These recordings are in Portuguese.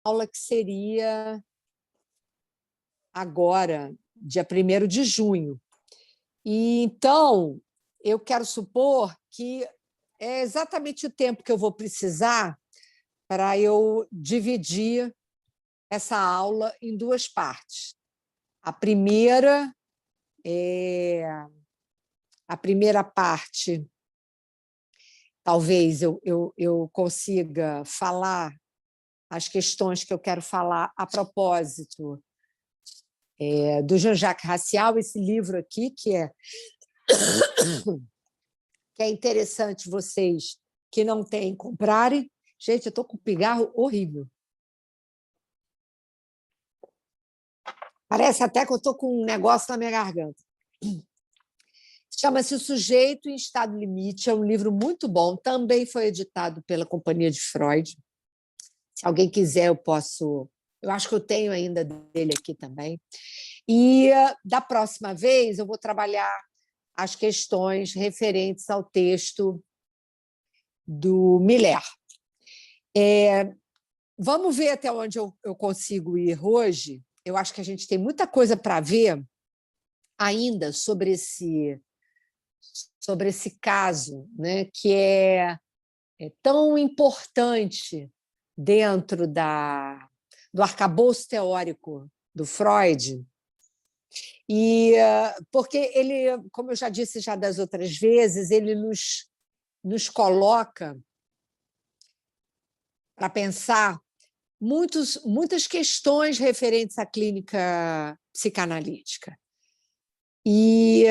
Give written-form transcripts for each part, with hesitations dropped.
aula que seria agora, dia 1º de junho. E, então, eu quero supor que é exatamente o tempo que eu vou precisar para eu dividir essa aula em duas partes. A primeira parte, talvez eu consiga falar as questões que eu quero falar a propósito do Jean-Jacques Rancière, esse livro aqui, que é interessante vocês que não têm comprarem. Gente, eu estou com um pigarro horrível. Parece até que eu estou com um negócio na minha garganta. Chama-se O Sujeito em Estado Limite, é um livro muito bom, também foi editado pela Companhia de Freud. Se alguém quiser, eu posso... Eu acho que eu tenho ainda dele aqui também. E, da próxima vez, eu vou trabalhar as questões referentes ao texto do Miller. Vamos ver até onde eu consigo ir hoje. Eu acho que a gente tem muita coisa para ver ainda sobre esse caso, né, que é tão importante dentro do arcabouço teórico do Freud, e porque ele, como eu já disse já das outras vezes, ele nos coloca para pensar muitas questões referentes à clínica psicanalítica. E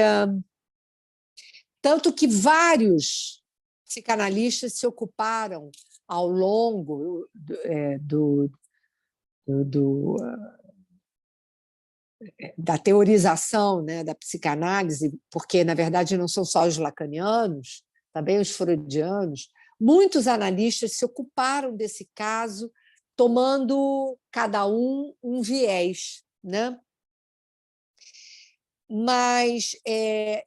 tanto que vários psicanalistas se ocuparam ao longo da teorização, né, da psicanálise, porque, na verdade, não são só os lacanianos, também os freudianos. Muitos analistas se ocuparam desse caso, tomando cada um viés, né? Mas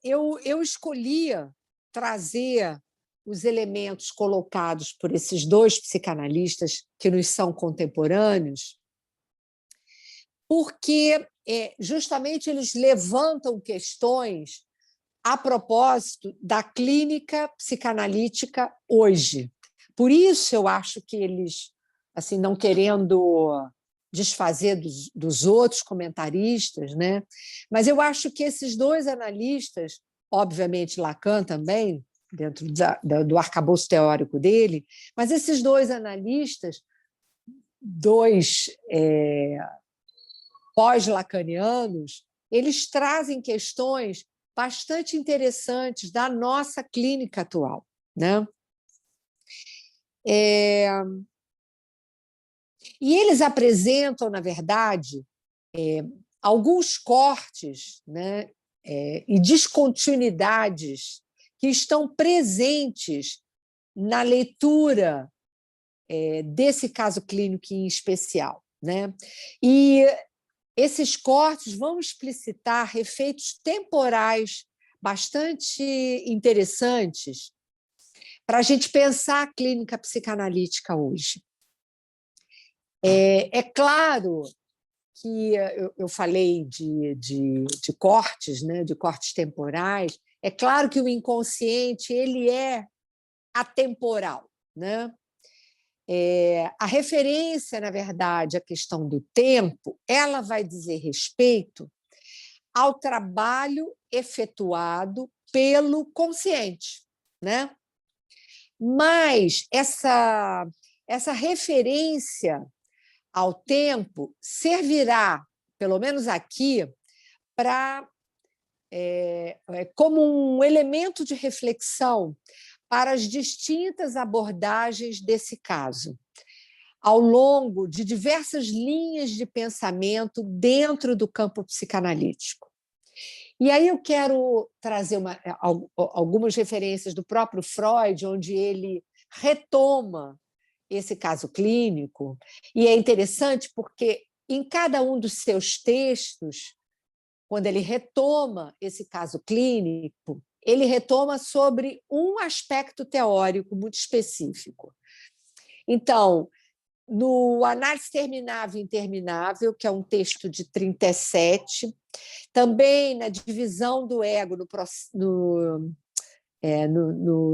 eu escolhia trazer os elementos colocados por esses dois psicanalistas que nos são contemporâneos, porque justamente eles levantam questões a propósito da clínica psicanalítica hoje. Por isso eu acho que eles, assim, não querendo desfazer dos outros comentaristas, né? Mas eu acho que esses dois analistas, obviamente Lacan também, dentro do arcabouço teórico dele, mas esses dois analistas, dois pós-lacanianos, eles trazem questões bastante interessantes da nossa clínica atual, né? E eles apresentam, na verdade, alguns cortes, né, e descontinuidades que estão presentes na leitura desse caso clínico em especial, né? E esses cortes vão explicitar efeitos temporais bastante interessantes para a gente pensar a clínica psicanalítica hoje. É claro que eu falei de cortes, né, de cortes temporais. É claro que o inconsciente ele é atemporal, né? A referência, na verdade, à questão do tempo, ela vai dizer respeito ao trabalho efetuado pelo consciente, né? Mas essa referência ao tempo servirá, pelo menos aqui, como um elemento de reflexão para as distintas abordagens desse caso, ao longo de diversas linhas de pensamento dentro do campo psicanalítico. E aí eu quero trazer algumas referências do próprio Freud, onde ele retoma esse caso clínico, e é interessante porque em cada um dos seus textos, quando ele retoma esse caso clínico, ele retoma sobre um aspecto teórico muito específico. Então, no Análise Terminável e Interminável, que é um texto de 37, também na Divisão do Ego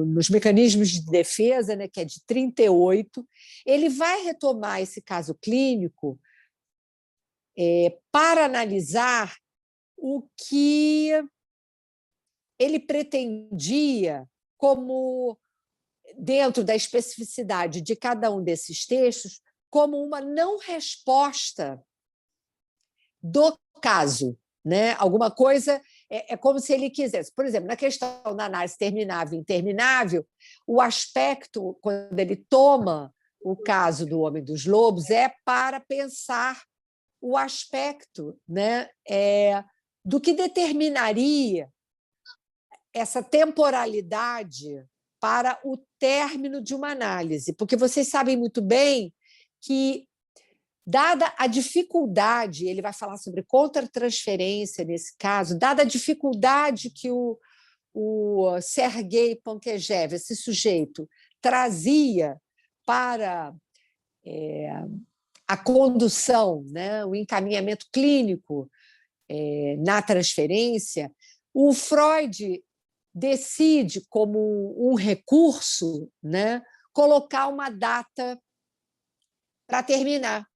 nos Mecanismos de Defesa, né, que é de 38, ele vai retomar esse caso clínico para analisar o que ele pretendia como, dentro da especificidade de cada um desses textos, como uma não resposta do caso, né? Alguma coisa é como se ele quisesse. Por exemplo, na questão da análise terminável e interminável, o aspecto, quando ele toma o caso do Homem dos Lobos, é para pensar o aspecto, né, do que determinaria essa temporalidade para o término de uma análise, porque vocês sabem muito bem que, dada a dificuldade, ele vai falar sobre contratransferência nesse caso, dada a dificuldade que o Sergei Pankejev, esse sujeito, trazia para a condução, né, o encaminhamento clínico na transferência, o Freud decide, como um recurso, né, colocar uma data para terminar,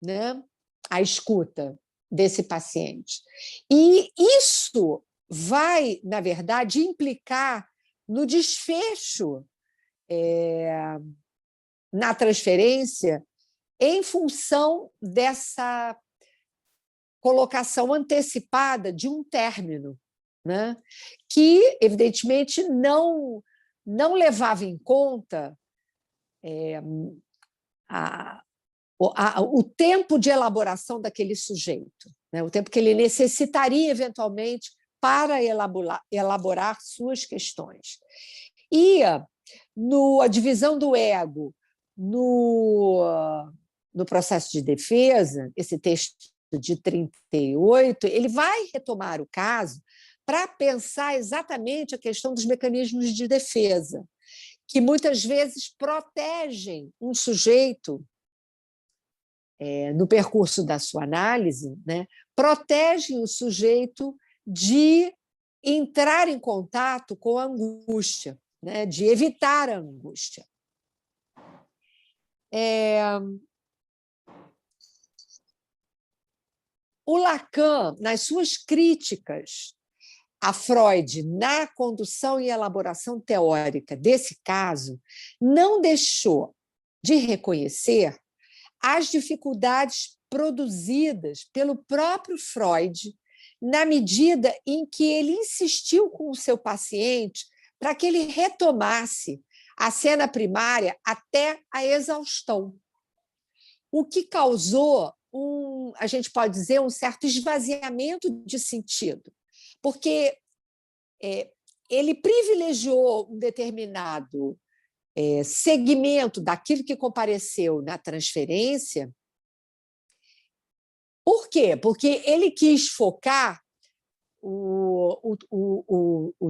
né, a escuta desse paciente. E isso vai, na verdade, implicar no desfecho na transferência em função dessa colocação antecipada de um término, né, que, evidentemente, não levava em conta o tempo de elaboração daquele sujeito, né, o tempo que ele necessitaria, eventualmente, para elaborar suas questões. E a divisão do ego no processo de defesa, esse texto de 38, ele vai retomar o caso para pensar exatamente a questão dos mecanismos de defesa, que muitas vezes protegem um sujeito no percurso da sua análise, né, protegem o sujeito de entrar em contato com a angústia, né, de evitar a angústia. O Lacan, nas suas críticas a Freud na condução e elaboração teórica desse caso, não deixou de reconhecer as dificuldades produzidas pelo próprio Freud na medida em que ele insistiu com o seu paciente para que ele retomasse a cena primária até a exaustão, o que causou a gente pode dizer, um certo esvaziamento de sentido, porque ele privilegiou um determinado segmento daquilo que compareceu na transferência. Por quê? Porque ele quis focar o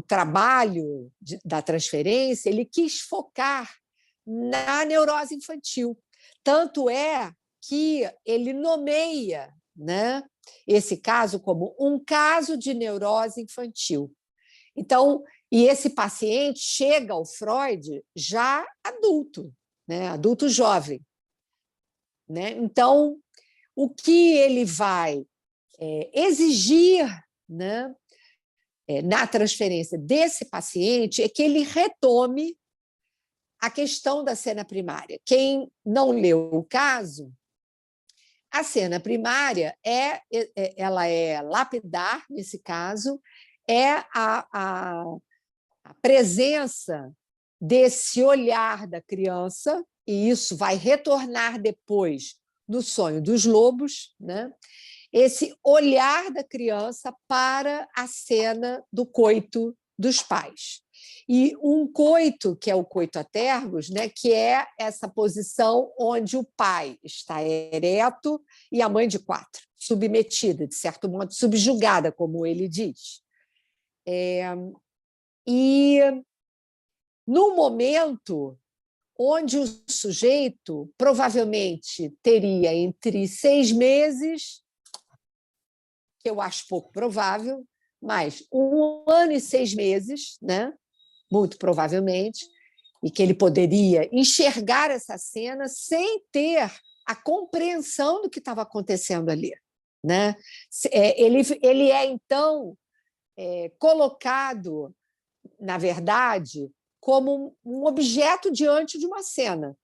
trabalho da transferência, ele quis focar na neurose infantil. Tanto é que ele nomeia, né, esse caso como um caso de neurose infantil. Então, e esse paciente chega ao Freud já adulto, né, adulto jovem, né? Então, o que ele vai exigir, né, na transferência desse paciente é que ele retome a questão da cena primária. Quem não leu o caso, a cena primária ela é lapidar, nesse caso, é a presença desse olhar da criança, e isso vai retornar depois no Sonho dos Lobos, né? Esse olhar da criança para a cena do coito dos pais. E um coito, que é o coito a tergos, né, que é essa posição onde o pai está ereto e a mãe de quatro, submetida, de certo modo, subjugada, como ele diz. E, no momento onde o sujeito provavelmente teria entre 6 meses, que eu acho pouco provável, mas 1 ano e 6 meses, né? Muito provavelmente, e que ele poderia enxergar essa cena sem ter a compreensão do que estava acontecendo ali. Né? Ele é, então, colocado, na verdade, como um objeto diante de uma cena.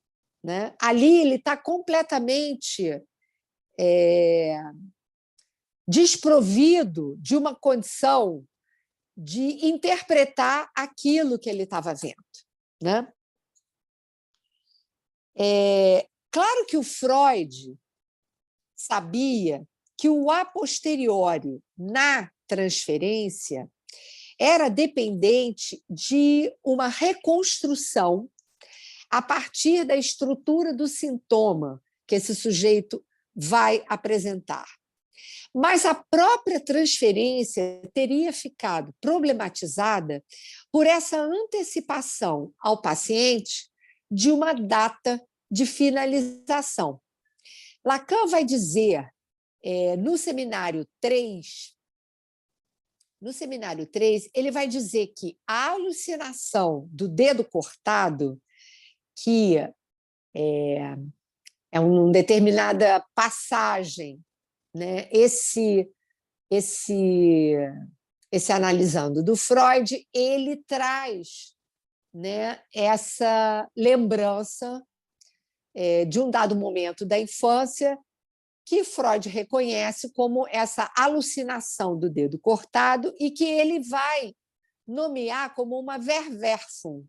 Né? Ali ele está completamente desprovido de uma condição de interpretar aquilo que ele estava vendo. Né? Claro que o Freud sabia que o a posteriori na transferência era dependente de uma reconstrução a partir da estrutura do sintoma que esse sujeito vai apresentar. Mas a própria transferência teria ficado problematizada por essa antecipação ao paciente de uma data de finalização. Lacan vai dizer, no seminário 3, ele vai dizer que a alucinação do dedo cortado, que é uma determinada passagem, né, esse analisando do Freud, ele traz, né, essa lembrança de um dado momento da infância que Freud reconhece como essa alucinação do dedo cortado e que ele vai nomear como uma Verwerfung.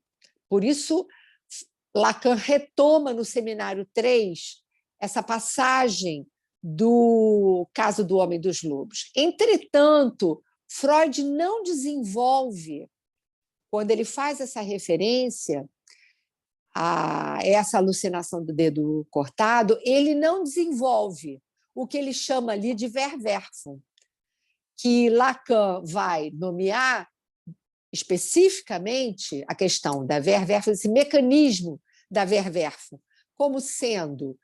Por isso, Lacan retoma no seminário 3 essa passagem do caso do Homem dos Lobos. Entretanto, Freud não desenvolve, quando ele faz essa referência a essa alucinação do dedo cortado, ele não desenvolve o que ele chama ali de Verwerfung, que Lacan vai nomear especificamente a questão da Verwerfung, esse mecanismo da Verwerfung, como sendo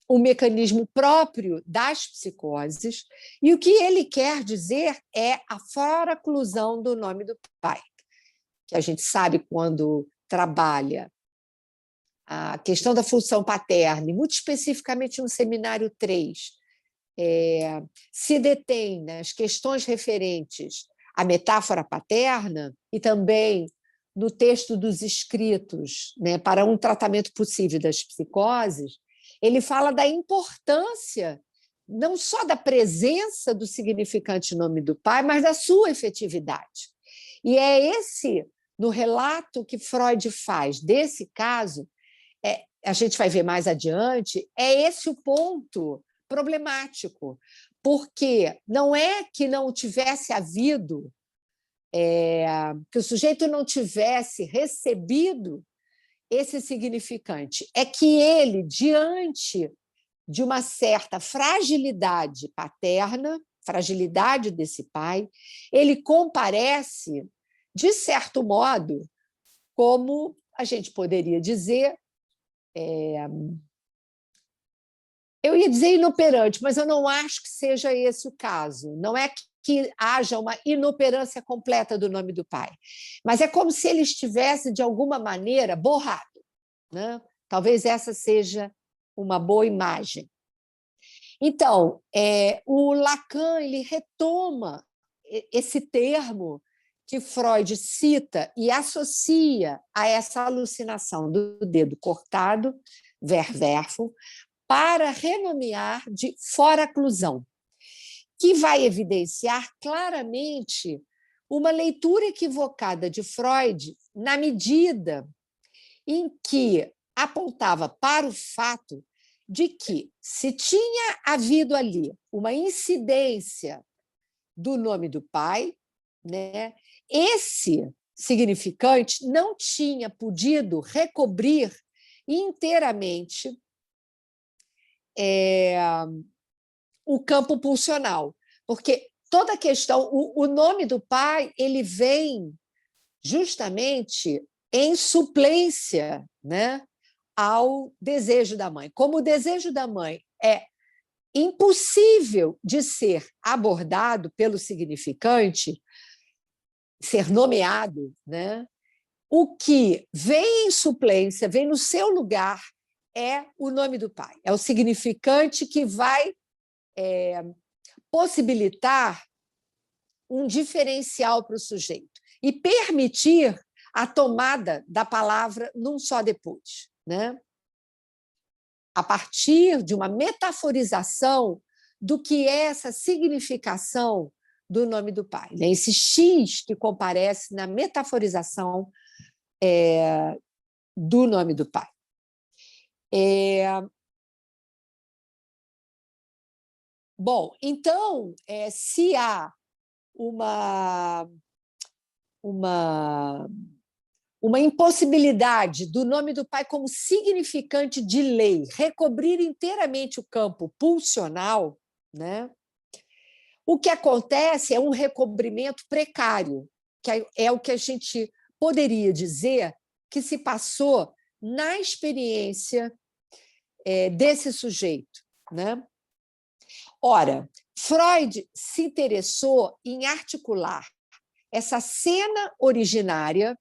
um mecanismo próprio das psicoses, e o que ele quer dizer é a foraclusão do nome do pai, que a gente sabe quando trabalha a questão da função paterna, e muito especificamente no seminário 3, se detém nas questões referentes à metáfora paterna e também no texto dos escritos, né, para um tratamento possível das psicoses, ele fala da importância não só da presença do significante nome do pai, mas da sua efetividade. E é esse, no relato que Freud faz desse caso, a gente vai ver mais adiante, é esse o ponto problemático, porque não é que não tivesse havido, que o sujeito não tivesse recebido esse significante, é que ele, diante de uma certa fragilidade paterna, fragilidade desse pai, ele comparece, de certo modo, como a gente poderia dizer, eu ia dizer inoperante, mas eu não acho que seja esse o caso. Não é que haja uma inoperância completa do nome do pai, mas é como se ele estivesse, de alguma maneira, borrado. Né? Talvez essa seja uma boa imagem. Então, o Lacan ele retoma esse termo que Freud cita e associa a essa alucinação do dedo cortado, Verwerfung, para renomear de foraclusão, que vai evidenciar claramente uma leitura equivocada de Freud na medida em que apontava para o fato de que, se tinha havido ali uma incidência do nome do pai, né, esse significante não tinha podido recobrir inteiramente o campo pulsional, porque toda a questão, o nome do pai, ele vem justamente em suplência, né, ao desejo da mãe. Como o desejo da mãe é impossível de ser abordado pelo significante, ser nomeado, né? O que vem em suplência, vem no seu lugar, é o nome do pai. É o significante que vai possibilitar um diferencial para o sujeito e permitir a tomada da palavra num só depois, né? A partir de uma metaforização do que é essa significação do nome do pai, né? Esse X que comparece na metaforização do nome do pai. Bom, então, se há uma impossibilidade do nome do pai como significante de lei recobrir inteiramente o campo pulsional, né? O que acontece é um recobrimento precário, que é o que a gente poderia dizer que se passou na experiência desse sujeito, né? Ora, Freud se interessou em articular essa cena originária,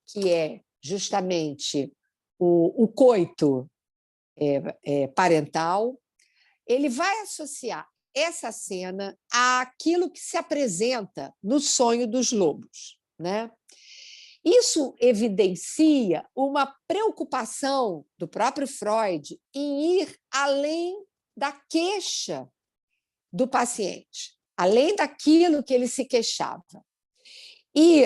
que é justamente o coito parental. Ele vai associar essa cena àquilo que se apresenta no sonho dos lobos, né? Isso evidencia uma preocupação do próprio Freud em ir além da queixa do paciente, além daquilo que ele se queixava, e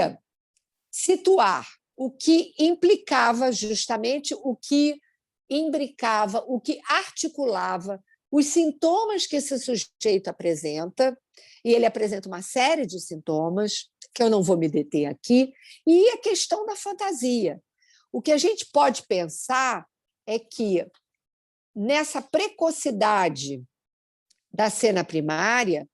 situar o que implicava justamente, o que imbricava, o que articulava os sintomas que esse sujeito apresenta, e ele apresenta uma série de sintomas, que eu não vou me deter aqui, e a questão da fantasia. O que a gente pode pensar é que, nessa precocidade da cena primária,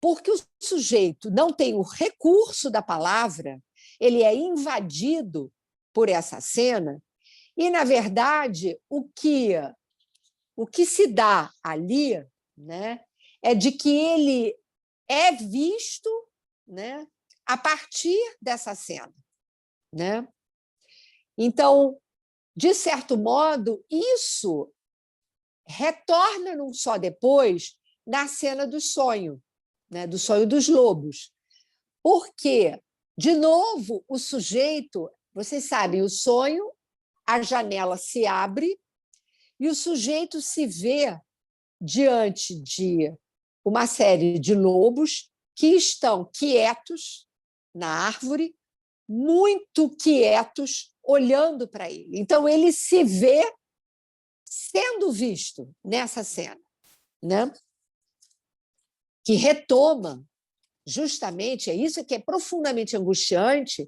porque o sujeito não tem o recurso da palavra, ele é invadido por essa cena, e, na verdade, o que se dá ali, né, é de que ele é visto, né, a partir dessa cena, né? Então, de certo modo, isso retorna num só depois na cena do sonho, né, do sonho dos lobos. Porque, de novo, o sujeito, vocês sabem, o sonho, a janela se abre e o sujeito se vê diante de uma série de lobos que estão quietos na árvore, muito quietos, olhando para ele. Então, ele se vê sendo visto nessa cena, né? Que retoma justamente, é isso que é profundamente angustiante,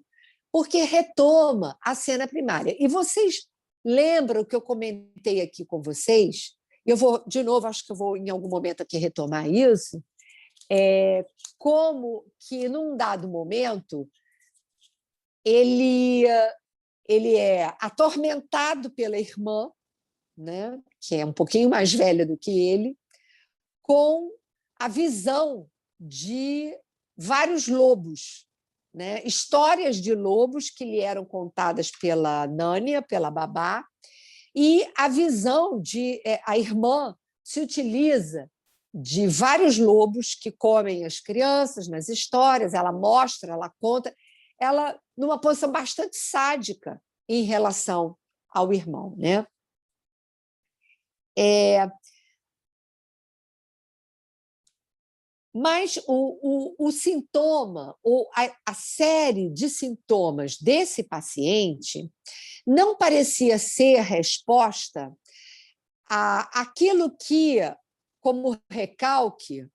porque retoma a cena primária. E vocês lembram que eu comentei aqui com vocês? Eu vou, de novo, acho que eu vou em algum momento aqui retomar isso, como que, num dado momento, ele é atormentado pela irmã, né, que é um pouquinho mais velha do que ele, com a visão de vários lobos, né? Histórias de lobos que lhe eram contadas pela Nânia, pela babá, e a visão de a irmã se utiliza de vários lobos que comem as crianças nas histórias, ela mostra, ela conta, ela numa posição bastante sádica em relação ao irmão, né? Mas o sintoma, ou a série de sintomas desse paciente não parecia ser resposta àquilo que, como recalque,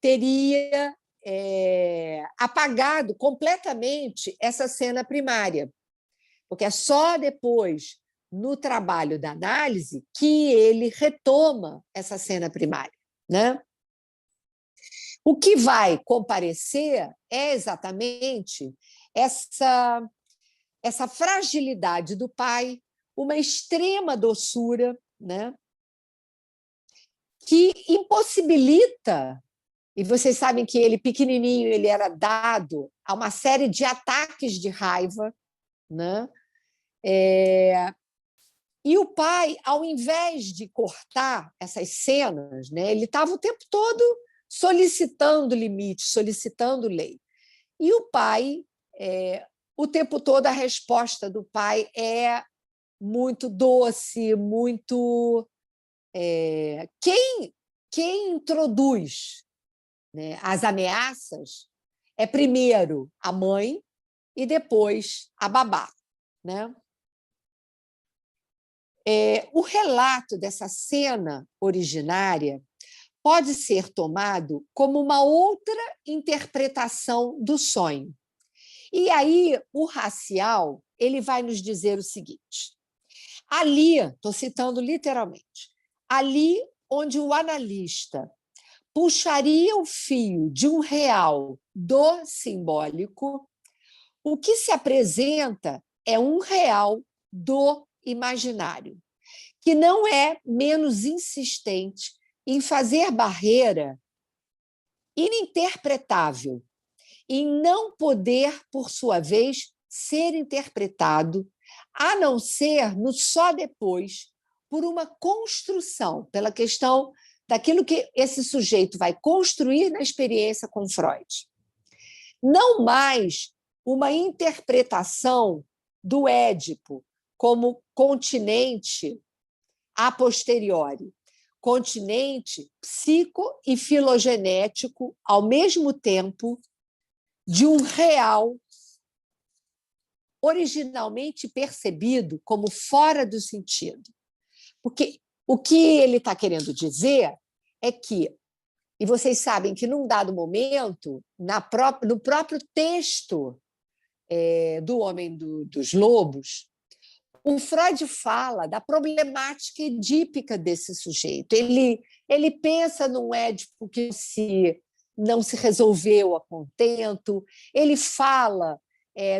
teria apagado completamente essa cena primária, porque é só depois, no trabalho da análise, que ele retoma essa cena primária, né? O que vai comparecer é exatamente essa fragilidade do pai, uma extrema doçura, né? Que impossibilita, e vocês sabem que ele, pequenininho, ele era dado a uma série de ataques de raiva, né? E o pai, ao invés de cortar essas cenas, né, ele estava o tempo todo solicitando limites, solicitando lei. E o pai, o tempo todo, a resposta do pai é muito doce, muito. Quem introduz, né, as ameaças é primeiro a mãe e depois a babá, né? O relato dessa cena originária pode ser tomado como uma outra interpretação do sonho. E aí o Racial ele vai nos dizer o seguinte: ali, estou citando literalmente, ali onde o analista puxaria o fio de um real do simbólico, o que se apresenta é um real do imaginário, que não é menos insistente em fazer barreira ininterpretável, em não poder, por sua vez, ser interpretado, a não ser no só depois, por uma construção, pela questão daquilo que esse sujeito vai construir na experiência com Freud. Não mais uma interpretação do Édipo como continente a posteriori, continente psico e filogenético ao mesmo tempo de um real originalmente percebido como fora do sentido. Porque o que ele está querendo dizer é que, e vocês sabem que, num dado momento, no próprio texto do Homem dos Lobos, o Freud fala da problemática edípica desse sujeito. Ele pensa num Édipo que não se resolveu a contento, ele fala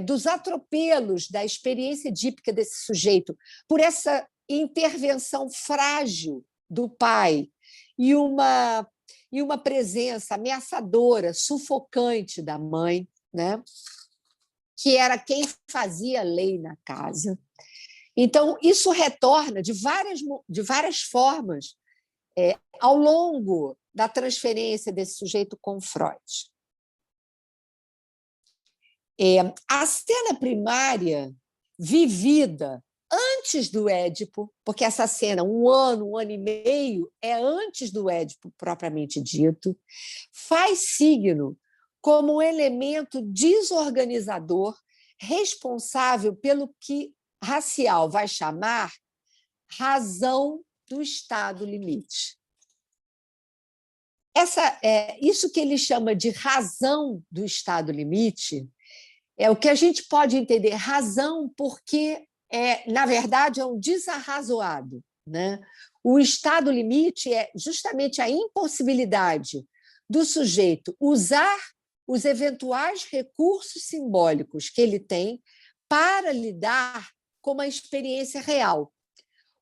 dos atropelos da experiência edípica desse sujeito por essa intervenção frágil do pai e uma presença ameaçadora, sufocante da mãe, né? Que era quem fazia lei na casa. Então, isso retorna de várias formas ao longo da transferência desse sujeito com Freud. A cena primária, vivida antes do Édipo, porque essa cena, um ano e meio, é antes do Édipo propriamente dito, faz signo como um elemento desorganizador responsável pelo que Racial vai chamar razão do estado limite. Isso que ele chama de razão do estado limite é o que a gente pode entender razão porque, na verdade, é um desarrazoado, né? O estado limite é justamente a impossibilidade do sujeito usar os eventuais recursos simbólicos que ele tem para lidar com uma experiência real.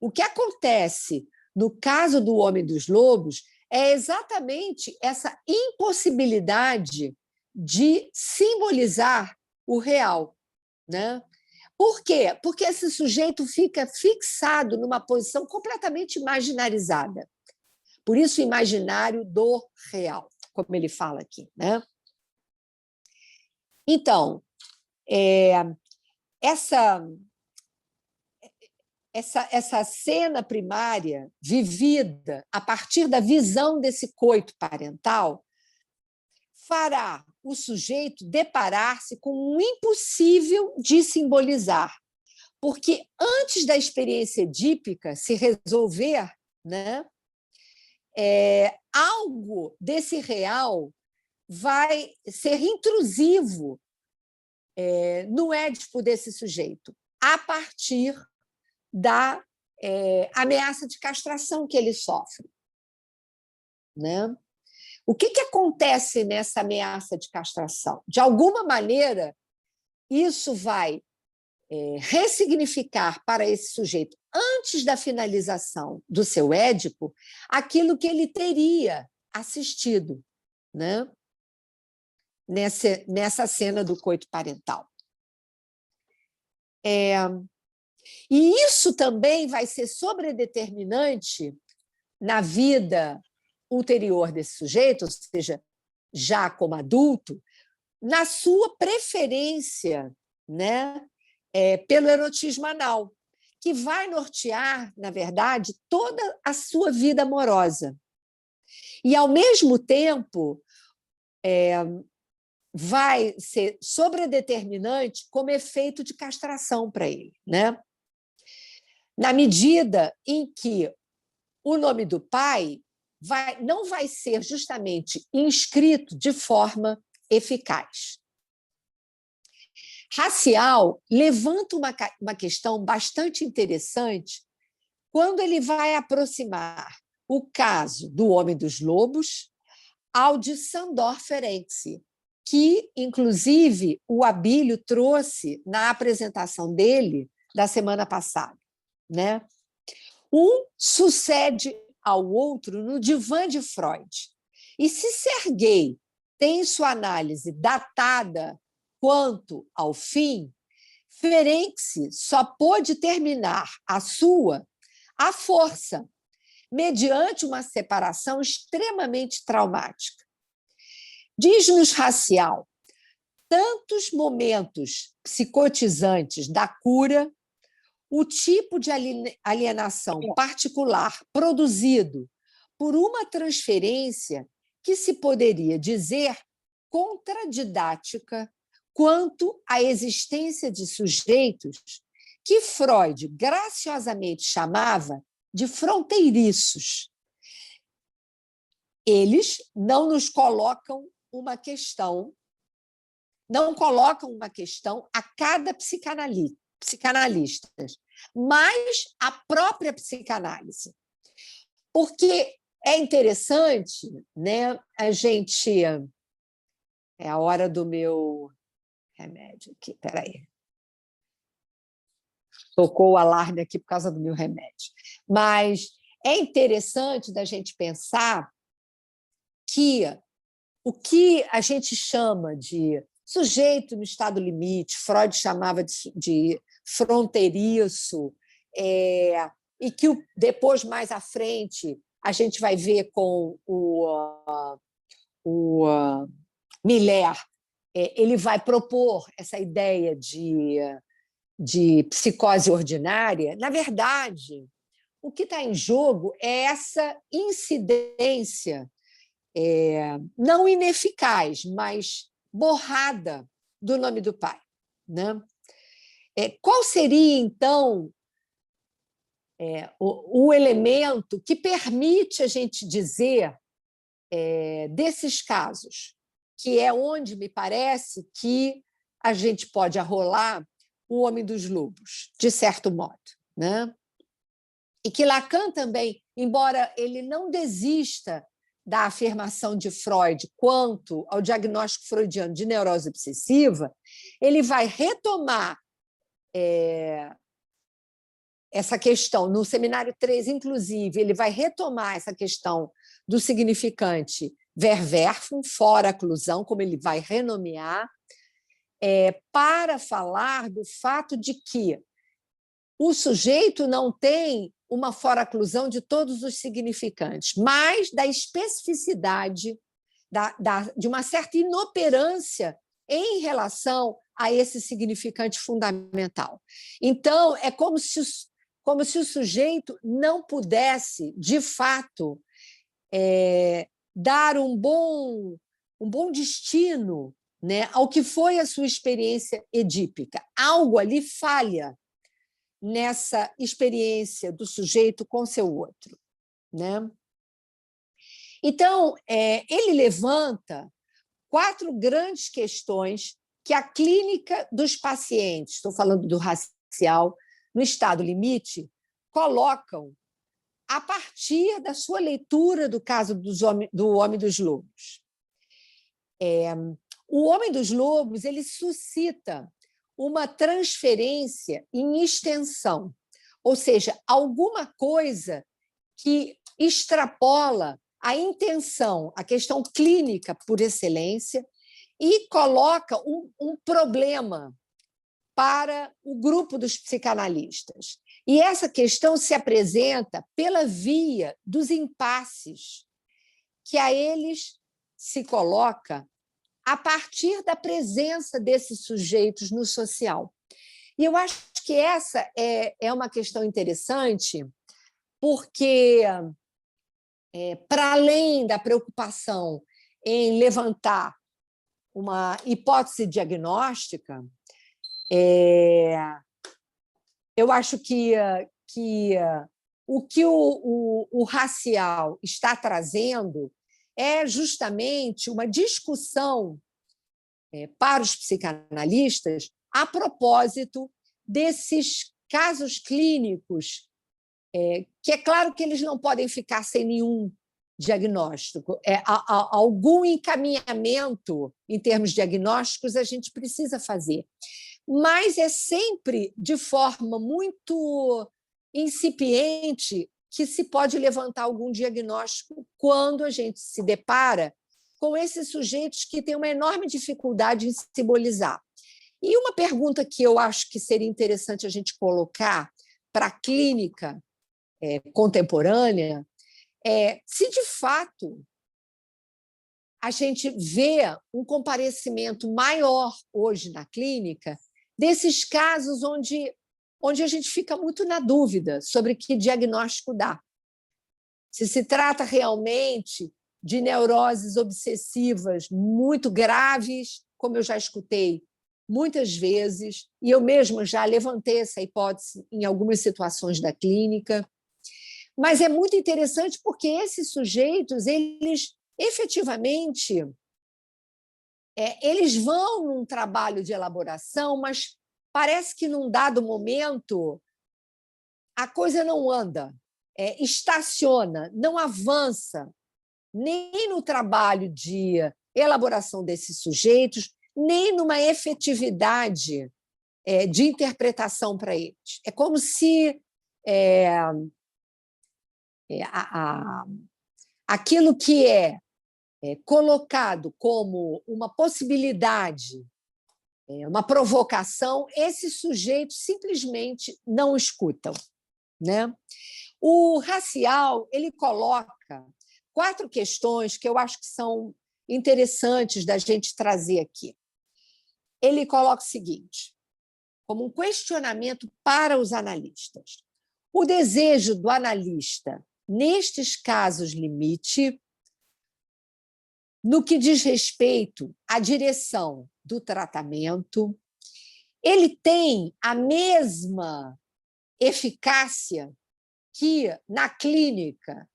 O que acontece no caso do Homem dos Lobos é exatamente essa impossibilidade de simbolizar o real, né? Por quê? Porque esse sujeito fica fixado numa posição completamente imaginarizada. Por isso, o imaginário do real, como ele fala aqui, né? Então, essa cena primária vivida a partir da visão desse coito parental fará o sujeito deparar-se com um impossível de simbolizar, porque antes da experiência edípica se resolver, né, algo desse real vai ser intrusivo no Édipo desse sujeito, a partir da ameaça de castração que ele sofre, né? O que acontece nessa ameaça de castração? De alguma maneira, isso vai ressignificar para esse sujeito, antes da finalização do seu Édipo, aquilo que ele teria assistido, né? Nessa cena do coito parental. E isso também vai ser sobredeterminante na vida ulterior desse sujeito, ou seja, já como adulto, na sua preferência, né, pelo erotismo anal, que vai nortear, na verdade, toda a sua vida amorosa. E, ao mesmo tempo, vai ser sobredeterminante como efeito de castração para ele, né? Na medida em que o nome do pai não vai ser justamente inscrito de forma eficaz. Racial levanta uma questão bastante interessante quando ele vai aproximar o caso do Homem dos Lobos ao de Sándor Ferenczi, que, inclusive, o Abílio trouxe na apresentação dele da semana passada, né? Um sucede ao outro no divã de Freud. E se Serguei tem sua análise datada quanto ao fim, Ferenczi só pôde terminar a sua à força, mediante uma separação extremamente traumática. Diz-nos Racial, tantos momentos psicotizantes da cura, o tipo de alienação particular produzido por uma transferência que se poderia dizer contradidática quanto à existência de sujeitos que Freud graciosamente chamava de fronteiriços. Eles não nos colocam uma questão, não colocam uma questão a cada psicanalista, mas a própria psicanálise. Porque é interessante, né, a gente... É a hora do meu remédio aqui, espera aí. Tocou o alarme aqui por causa do meu remédio. Mas é interessante da gente pensar que o que a gente chama de sujeito no estado limite, Freud chamava de fronteiriço, e que depois, mais à frente, a gente vai ver com o Miller, ele vai propor essa ideia de psicose ordinária. Na verdade, o que está em jogo é essa incidência não ineficaz, mas borrada do nome do pai, né? Qual seria, então, o elemento que permite a gente dizer desses casos, que é onde me parece que a gente pode arrolar o Homem dos Lobos, de certo modo, né? E que Lacan também, embora ele não desista da afirmação de Freud quanto ao diagnóstico freudiano de neurose obsessiva, ele vai retomar essa questão, no Seminário 3, inclusive, ele vai retomar essa questão do significante verwerfung, fora oclusão, como ele vai renomear, para falar do fato de que o sujeito não tem uma fora-oclusão de todos os significantes, mas da especificidade, de uma certa inoperância em relação a esse significante fundamental. Então, é como se o sujeito não pudesse, de fato, dar um bom destino, né, ao que foi a sua experiência edípica. Algo ali falha nessa experiência do sujeito com seu outro, né? Então, ele levanta 4 grandes questões que a clínica dos pacientes, estou falando do Racial, no estado limite, colocam a partir da sua leitura do caso do Homem dos Lobos. O Homem dos Lobos ele suscita uma transferência em extensão, ou seja, alguma coisa que extrapola a intenção, a questão clínica por excelência, e coloca um problema para o grupo dos psicanalistas. E essa questão se apresenta pela via dos impasses que a eles se coloca a partir da presença desses sujeitos no social. E eu acho que essa é uma questão interessante, porque, para além da preocupação em levantar uma hipótese diagnóstica, eu acho que o que o racial está trazendo é justamente uma discussão para os psicanalistas a propósito desses casos clínicos, que é claro que eles não podem ficar sem nenhum diagnóstico. Algum encaminhamento em termos diagnósticos a gente precisa fazer, mas é sempre de forma muito incipiente que se pode levantar algum diagnóstico quando a gente se depara com esses sujeitos que têm uma enorme dificuldade em simbolizar. E uma pergunta que eu acho que seria interessante a gente colocar para a clínica contemporânea é se, de fato, a gente vê um comparecimento maior hoje na clínica desses casos onde a gente fica muito na dúvida sobre que diagnóstico dar. Se trata realmente de neuroses obsessivas muito graves, como eu já escutei muitas vezes, e eu mesma já levantei essa hipótese em algumas situações da clínica. Mas é muito interessante porque esses sujeitos, eles efetivamente, eles vão num trabalho de elaboração, mas parece que, num dado momento, a coisa não anda, estaciona, não avança, nem no trabalho de elaboração desses sujeitos, nem numa efetividade de interpretação para eles. É como se aquilo que é colocado como uma possibilidade, uma provocação, esses sujeitos simplesmente não escutam, né? O racial, ele coloca 4 questões que eu acho que são interessantes da gente trazer aqui. Ele coloca o seguinte, como um questionamento para os analistas. O desejo do analista, nestes casos limite, no que diz respeito à direção do tratamento, ele tem a mesma eficácia que na clínica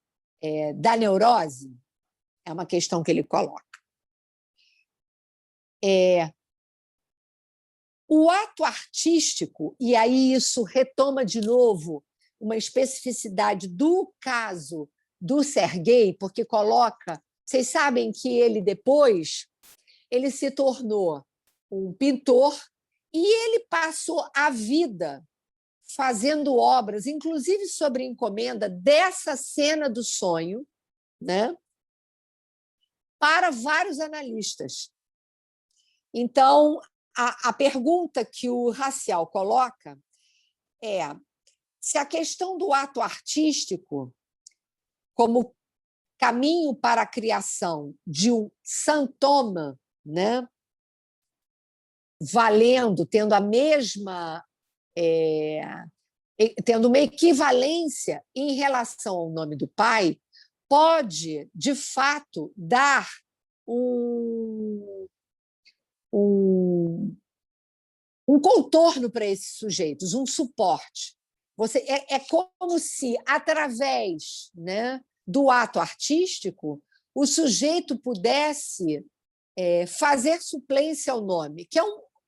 da neurose? É uma questão que ele coloca. O ato artístico, e aí isso retoma de novo uma especificidade do caso do Serguei, porque coloca... Vocês sabem que ele depois ele se tornou um pintor e ele passou a vida fazendo obras, inclusive sobre encomenda, dessa cena do sonho, né, para vários analistas. Então, a pergunta que o Racial coloca é se a questão do ato artístico, como caminho para a criação de um sintoma, né, valendo, tendo a mesma... tendo uma equivalência em relação ao nome do pai, pode, de fato, dar um contorno para esses sujeitos, um suporte. É como se, através, né, do ato artístico, o sujeito pudesse fazer suplência ao nome, que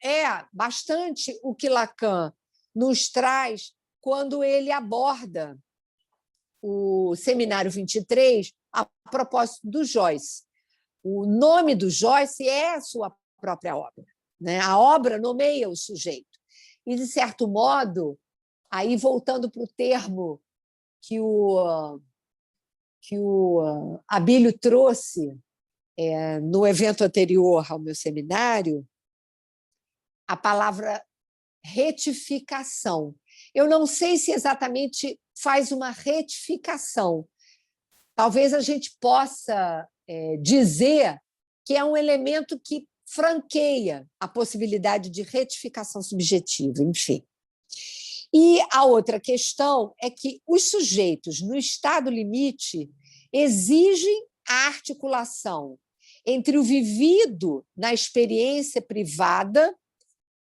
é bastante o que Lacan nos traz quando ele aborda o Seminário 23 a propósito do Joyce. O nome do Joyce é a sua própria obra, né? A obra nomeia o sujeito. E, de certo modo, aí voltando para o termo que o Abílio trouxe no evento anterior ao meu seminário, a palavra retificação. Eu não sei se exatamente faz uma retificação. Talvez a gente possa dizer que é um elemento que franqueia a possibilidade de retificação subjetiva, enfim. E a outra questão é que os sujeitos, no estado limite, exigem a articulação entre o vivido na experiência privada,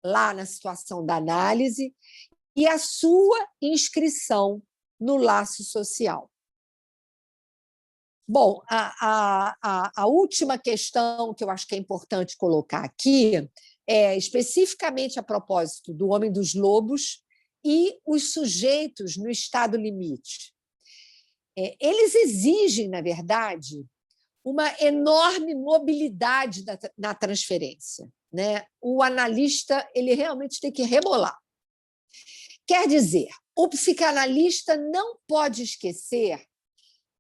lá na situação da análise, e a sua inscrição no laço social. Bom, a última questão que eu acho que é importante colocar aqui é especificamente a propósito do Homem dos Lobos e os sujeitos no estado limite. Eles exigem, na verdade, uma enorme mobilidade na transferência, né? O analista ele realmente tem que rebolar. Quer dizer, o psicanalista não pode esquecer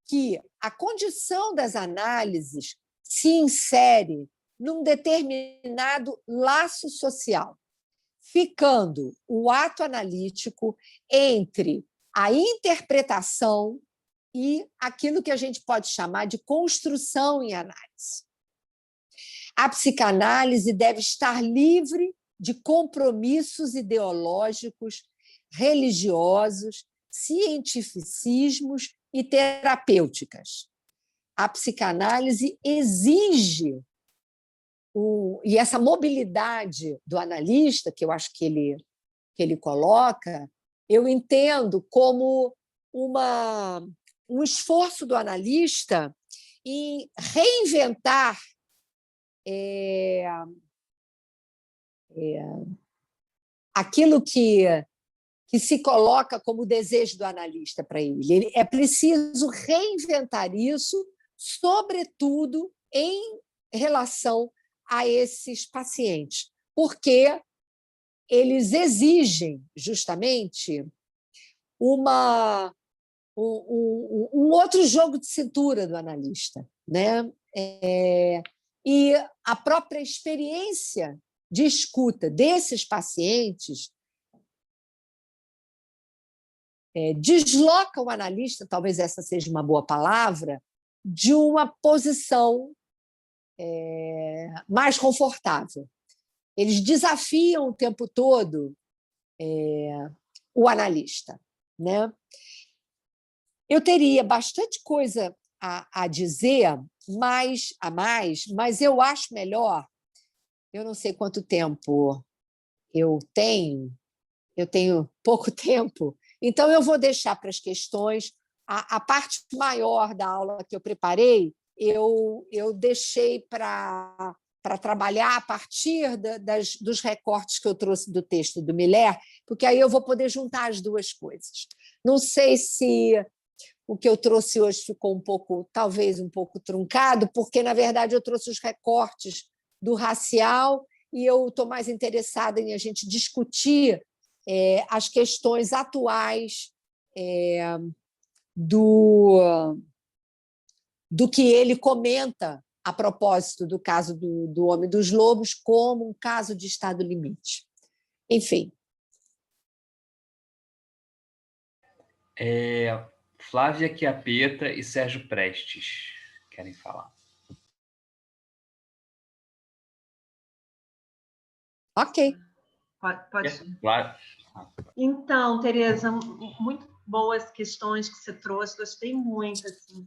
que a condição das análises se insere num determinado laço social, ficando o ato analítico entre a interpretação e aquilo que a gente pode chamar de construção em análise. A psicanálise deve estar livre de compromissos ideológicos, religiosos, cientificismos e terapêuticas. A psicanálise exige, e essa mobilidade do analista, que eu acho que ele coloca, eu entendo como um esforço do analista em reinventar aquilo que se coloca como desejo do analista para ele. É preciso reinventar isso, sobretudo em relação a esses pacientes, porque eles exigem justamente um outro jogo de cintura do analista, né? E a própria experiência de escuta desses pacientes desloca o analista, talvez essa seja uma boa palavra, de uma posição mais confortável. Eles desafiam o tempo todo o analista, né? Eu teria bastante coisa a dizer, mas eu acho melhor. Eu não sei quanto tempo eu tenho pouco tempo, então eu vou deixar para as questões. A parte maior da aula que eu preparei, eu deixei para trabalhar a partir dos recortes que eu trouxe do texto do Miller, porque aí eu vou poder juntar as duas coisas. Não sei se o que eu trouxe hoje ficou talvez um pouco truncado, porque, na verdade, eu trouxe os recortes do racial e eu estou mais interessada em a gente discutir as questões atuais do que ele comenta a propósito do caso do Homem dos Lobos como um caso de estado limite. Enfim. Flávia Chiappetta e Sérgio Prestes querem falar. Ok. Pode. Claro. Então, Tereza, muito boas questões que você trouxe, gostei muito. Assim.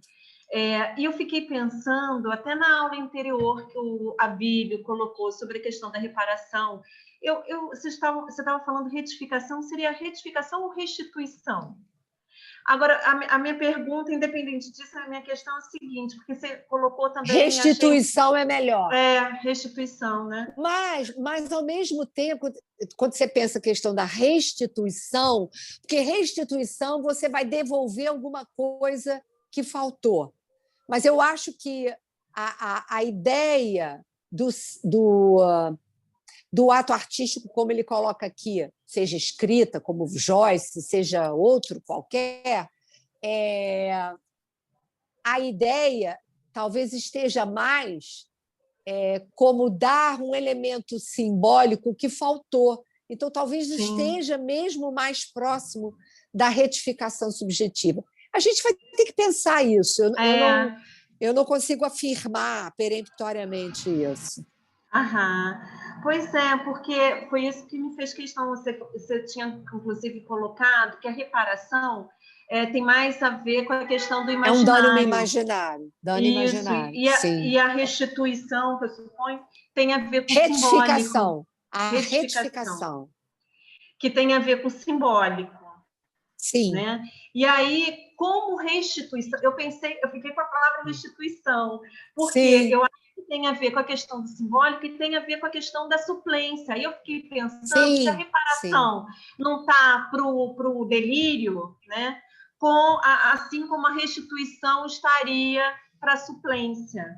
E eu fiquei pensando, até na aula anterior que o Abílio colocou sobre a questão da reparação, você estava falando retificação, seria retificação ou restituição? Agora, a minha pergunta, independente disso, a minha questão é a seguinte, porque você colocou também... Restituição é melhor. Restituição, né? Mas, ao mesmo tempo, quando você pensa a questão da restituição, porque restituição você vai devolver alguma coisa que faltou. Mas eu acho que a ideia do ato artístico, como ele coloca aqui, seja escrita, como Joyce, seja outro qualquer, a ideia talvez esteja mais como dar um elemento simbólico que faltou. Então, talvez Sim. esteja mesmo mais próximo da retificação subjetiva. A gente vai ter que pensar isso. Eu não consigo afirmar peremptoriamente isso. Aham. Pois é, porque foi isso que me fez questão. Você tinha, inclusive, colocado que a reparação tem mais a ver com a questão do imaginário. É um dano imaginário. Dano isso, imaginário, e a restituição, que eu suponho, tem a ver com retificação. simbólico. A retificação. Que tem a ver com simbólico. Sim. Né? E aí, como restituição, eu fiquei com a palavra restituição, porque eu acho que tem a ver com a questão do simbólico e tem a ver com a questão da suplência. Aí eu fiquei pensando se a reparação não está para o delírio, né? Assim como a restituição estaria para a suplência.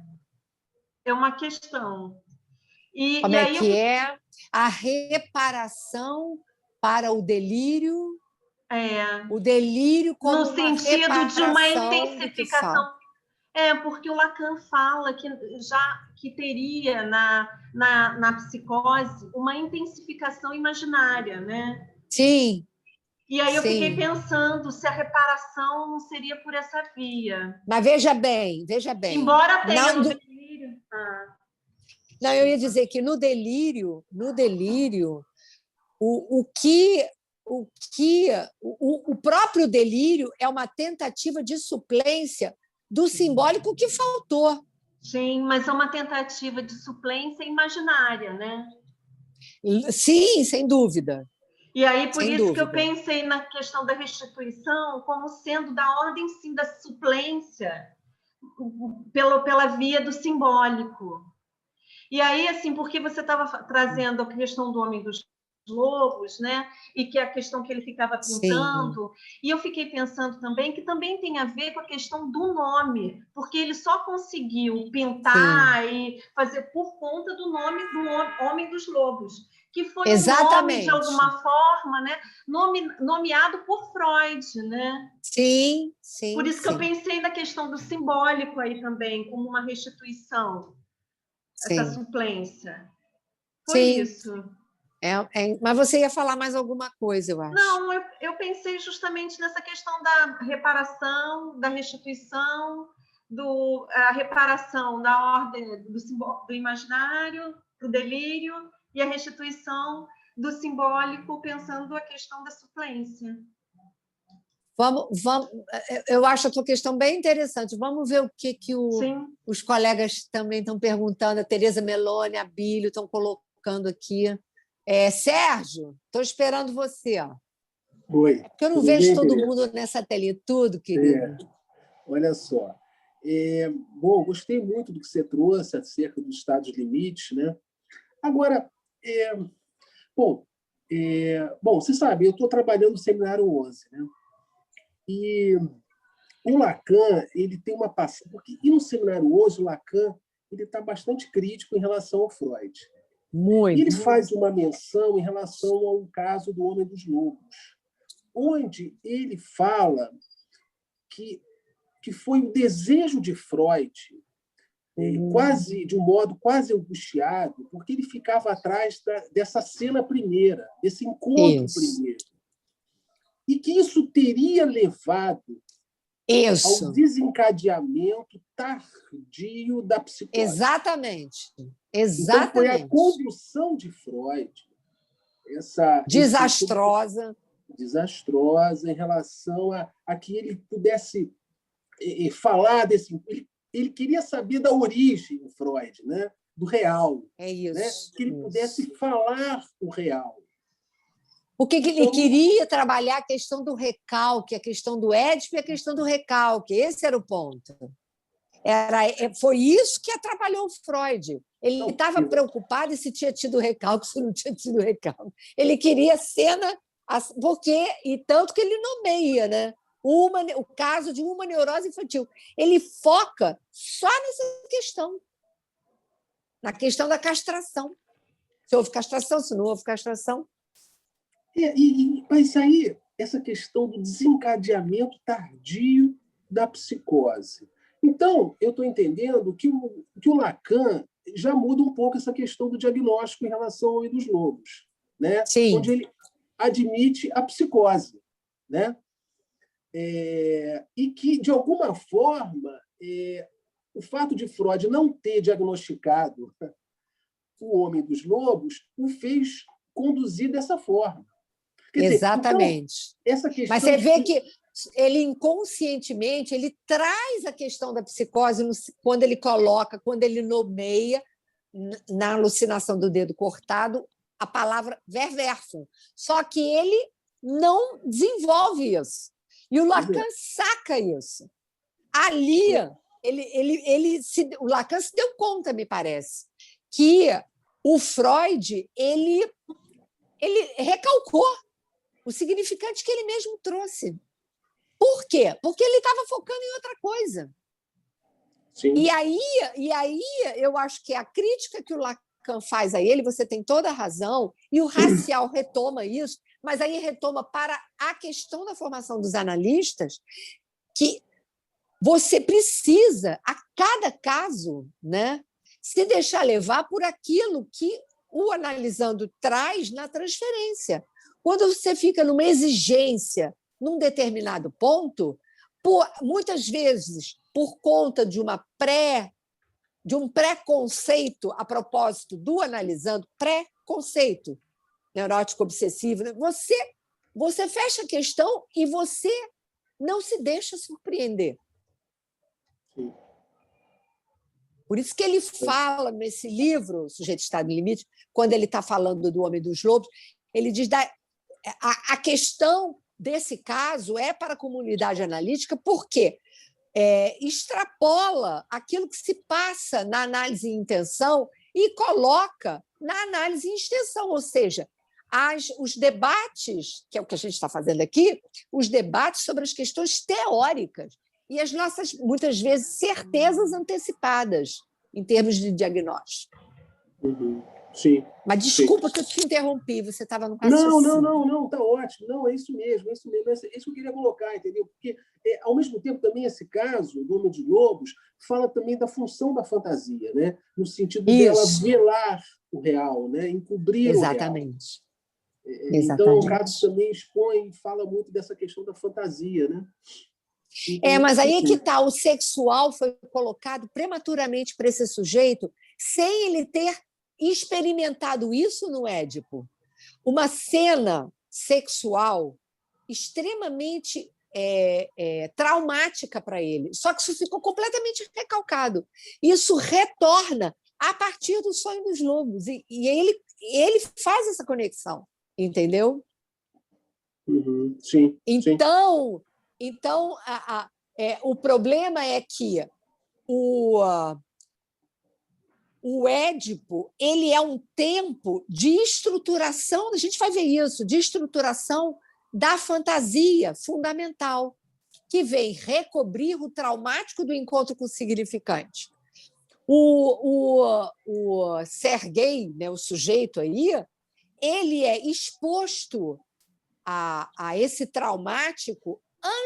É uma questão. Como é que é a reparação para o delírio? O delírio como no sentido de uma intensificação. Porque o Lacan fala que teria na psicose uma intensificação imaginária, né? Sim. E aí eu fiquei pensando se a reparação não seria por essa via. Mas veja bem. Embora tenha no delírio. Não, eu ia dizer que no delírio, o próprio delírio é uma tentativa de suplência do simbólico que faltou. Sim, mas é uma tentativa de suplência imaginária, né? Sim, sem dúvida. E aí, por isso que eu pensei na questão da restituição como sendo da ordem, sim, da suplência pela via do simbólico. E aí, assim, porque você estava trazendo a questão do Homem dos Lobos, né? E que é a questão que ele ficava pintando. Sim. E eu fiquei pensando também que também tem a ver com a questão do nome, porque ele só conseguiu pintar e fazer por conta do nome do Homem dos Lobos, que foi um nome, de alguma forma, né? Nomeado por Freud, né? Sim. Por isso que eu pensei na questão do simbólico aí também, como uma restituição. Essa suplência. Foi isso. Mas você ia falar mais alguma coisa, eu acho. Não, eu pensei justamente nessa questão da reparação, da restituição, a reparação da ordem do imaginário, do delírio, e a restituição do simbólico, pensando a questão da suplência. Eu acho a tua questão bem interessante. Vamos ver o que os colegas também estão perguntando. A Tereza Meloni, a Bílio estão colocando aqui. Sérgio, estou esperando você. Oi. Porque eu não vejo todo mundo nessa telinha. Tudo, querido. Olha só. Bom, gostei muito do que você trouxe acerca dos estados limites, né? Agora, bom, você sabe, eu estou trabalhando no Seminário 11, né? E o Lacan, ele tem uma passagem... E no Seminário 11, o Lacan está bastante crítico em relação ao Freud. Muito. E ele faz uma menção em relação ao caso do Homem dos Lobos, onde ele fala que foi o desejo de Freud, quase de um modo quase angustiado, porque ele ficava atrás dessa cena primeira, desse encontro primeiro. E que isso teria levado ao desencadeamento tardio da psicose. Exatamente. Então, foi a condução de Freud, desastrosa em relação a que ele pudesse falar desse... Ele queria saber da origem do Freud, né? Do real. É isso. Né? Que ele pudesse falar o real. Porque ele queria trabalhar a questão do recalque, a questão do Édipo e a questão do recalque. Esse era o ponto. Foi isso que atrapalhou o Freud. Ele estava preocupado se tinha tido recalque, se não tinha tido recalque. Ele queria cena, e tanto que ele nomeia, né? O caso de uma neurose infantil. Ele foca só nessa questão, na questão da castração. Se houve castração, se não houve castração. Mas aí, essa questão do desencadeamento tardio da psicose. Então, eu estou entendendo que o Lacan já muda um pouco essa questão do diagnóstico em relação ao Homem dos Lobos, né? Sim. Onde ele admite a psicose, né? E que, de alguma forma, o fato de Freud não ter diagnosticado o Homem dos Lobos o fez conduzir dessa forma. Quer Exatamente. Dizer, então, essa questão. Mas você vê que ele inconscientemente ele traz a questão da psicose quando ele coloca, quando ele nomeia na alucinação do dedo cortado a palavra Verwerfung. Só que ele não desenvolve isso. E o Lacan saca isso. Ali, o Lacan se deu conta, me parece, que o Freud ele recalcou o significante que ele mesmo trouxe. Por quê? Porque ele estava focando em outra coisa. Sim. E aí eu acho que a crítica que o Lacan faz a ele, você tem toda a razão, e o Racial retoma isso, mas aí retoma para a questão da formação dos analistas, que você precisa, a cada caso, né, se deixar levar por aquilo que o analisando traz na transferência. Quando você fica numa exigência num determinado ponto, muitas vezes por conta de um preconceito a propósito do analisando, preconceito neurótico obsessivo, você fecha a questão e você não se deixa surpreender. Sim. Por isso que ele fala nesse livro, Sujeito de Estado Limite, quando ele está falando do Homem dos Lobos, ele diz a questão desse caso é para a comunidade analítica porque extrapola aquilo que se passa na análise em intenção e coloca na análise em extensão, ou seja, os debates, que é o que a gente está fazendo aqui, os debates sobre as questões teóricas e as nossas, muitas vezes, certezas antecipadas em termos de diagnóstico. Uhum. Sim. Mas desculpa que eu te interrompi, você estava no raciocínio. Não, está ótimo. Não, é isso mesmo, é isso mesmo. É isso que eu queria colocar, entendeu? Porque, ao mesmo tempo, também esse caso do Homem dos Lobos fala também da função da fantasia, né? No sentido dela velar o real, né? Encobrir Exatamente. o real. Então, o caso também expõe e fala muito dessa questão da fantasia, né? Então, mas aí é que está, o sexual foi colocado prematuramente para esse sujeito sem ele ter experimentado isso no Édipo. Uma cena sexual extremamente traumática para ele, só que isso ficou completamente recalcado. Isso retorna a partir do Sonho dos Lobos, e ele faz essa conexão, entendeu? Uhum. Sim. Então o problema é que o Édipo ele é um tempo de estruturação, a gente vai ver isso, de estruturação da fantasia fundamental, que vem recobrir o traumático do encontro com o significante. O Serguei, né, o sujeito aí, ele é exposto a esse traumático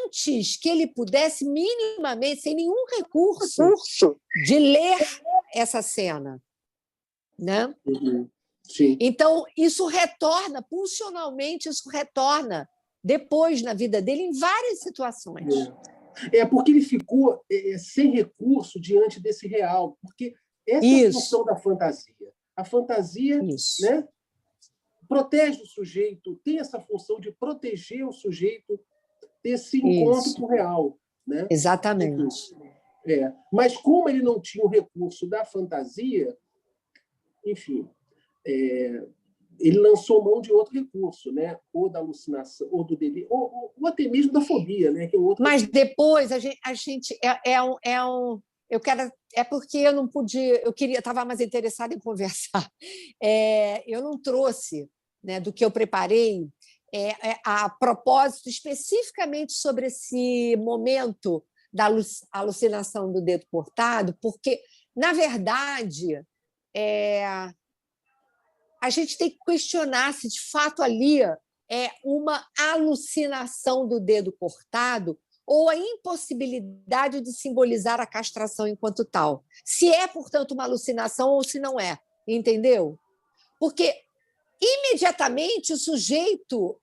antes que ele pudesse minimamente, sem nenhum recurso, de ler essa cena, né? Uhum. Sim. Então, isso retorna, pulsionalmente, isso retorna depois na vida dele em várias situações. Porque ele ficou sem recurso diante desse real, porque essa é a função da fantasia. A fantasia, né, protege o sujeito, tem essa função de proteger o sujeito desse encontro com o real. Né? Exatamente. Mas como ele não tinha o recurso da fantasia, enfim, ele lançou mão de outro recurso, né? Ou da alucinação, ou do delírio, ou até mesmo da fobia, né? Que é outro Mas recurso. depois a gente eu quero porque eu não podia, eu queria, estava mais interessada em conversar. Eu não trouxe, né, do que eu preparei a propósito especificamente sobre esse momento da alucinação do dedo cortado, porque na verdade a gente tem que questionar se, de fato, ali é uma alucinação do dedo cortado ou a impossibilidade de simbolizar a castração enquanto tal. Se é, portanto, uma alucinação ou se não é, entendeu? Porque imediatamente o sujeito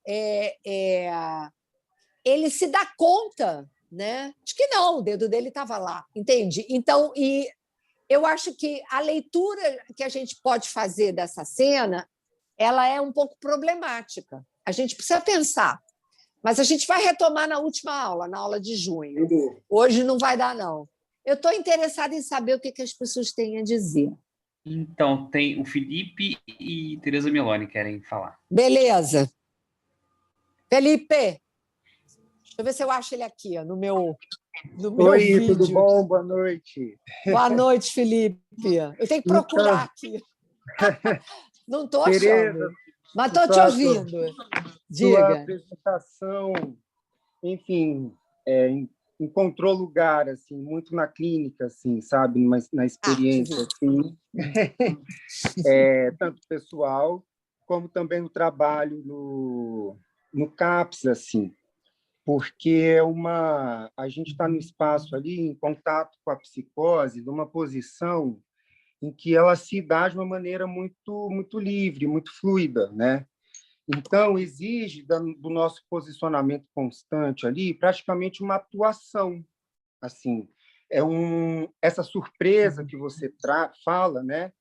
ele se dá conta, né, de que não, o dedo dele estava lá, entende? Então, eu acho que a leitura que a gente pode fazer dessa cena ela é um pouco problemática. A gente precisa pensar. Mas a gente vai retomar na última aula, na aula de junho. Hoje não vai dar, não. Eu estou interessada em saber o que as pessoas têm a dizer. Então, tem o Felipe e Tereza Meloni querem falar. Beleza. Felipe, deixa eu ver se eu acho ele aqui, no meu Oi, vídeo. tudo bom? Boa noite. Boa noite, Felipe. Eu tenho que procurar aqui. Não estou achando, mas estou te ouvindo. Diga. Sua apresentação, enfim, encontrou lugar, assim, muito na clínica, assim, sabe? Na experiência, assim. Tanto pessoal, como também no trabalho no CAPS, assim. Porque a gente está no espaço ali, em contato com a psicose, numa posição em que ela se dá de uma maneira muito, muito livre, muito fluida, né? Então, exige do nosso posicionamento constante ali praticamente uma atuação. Assim, essa surpresa que você fala, né?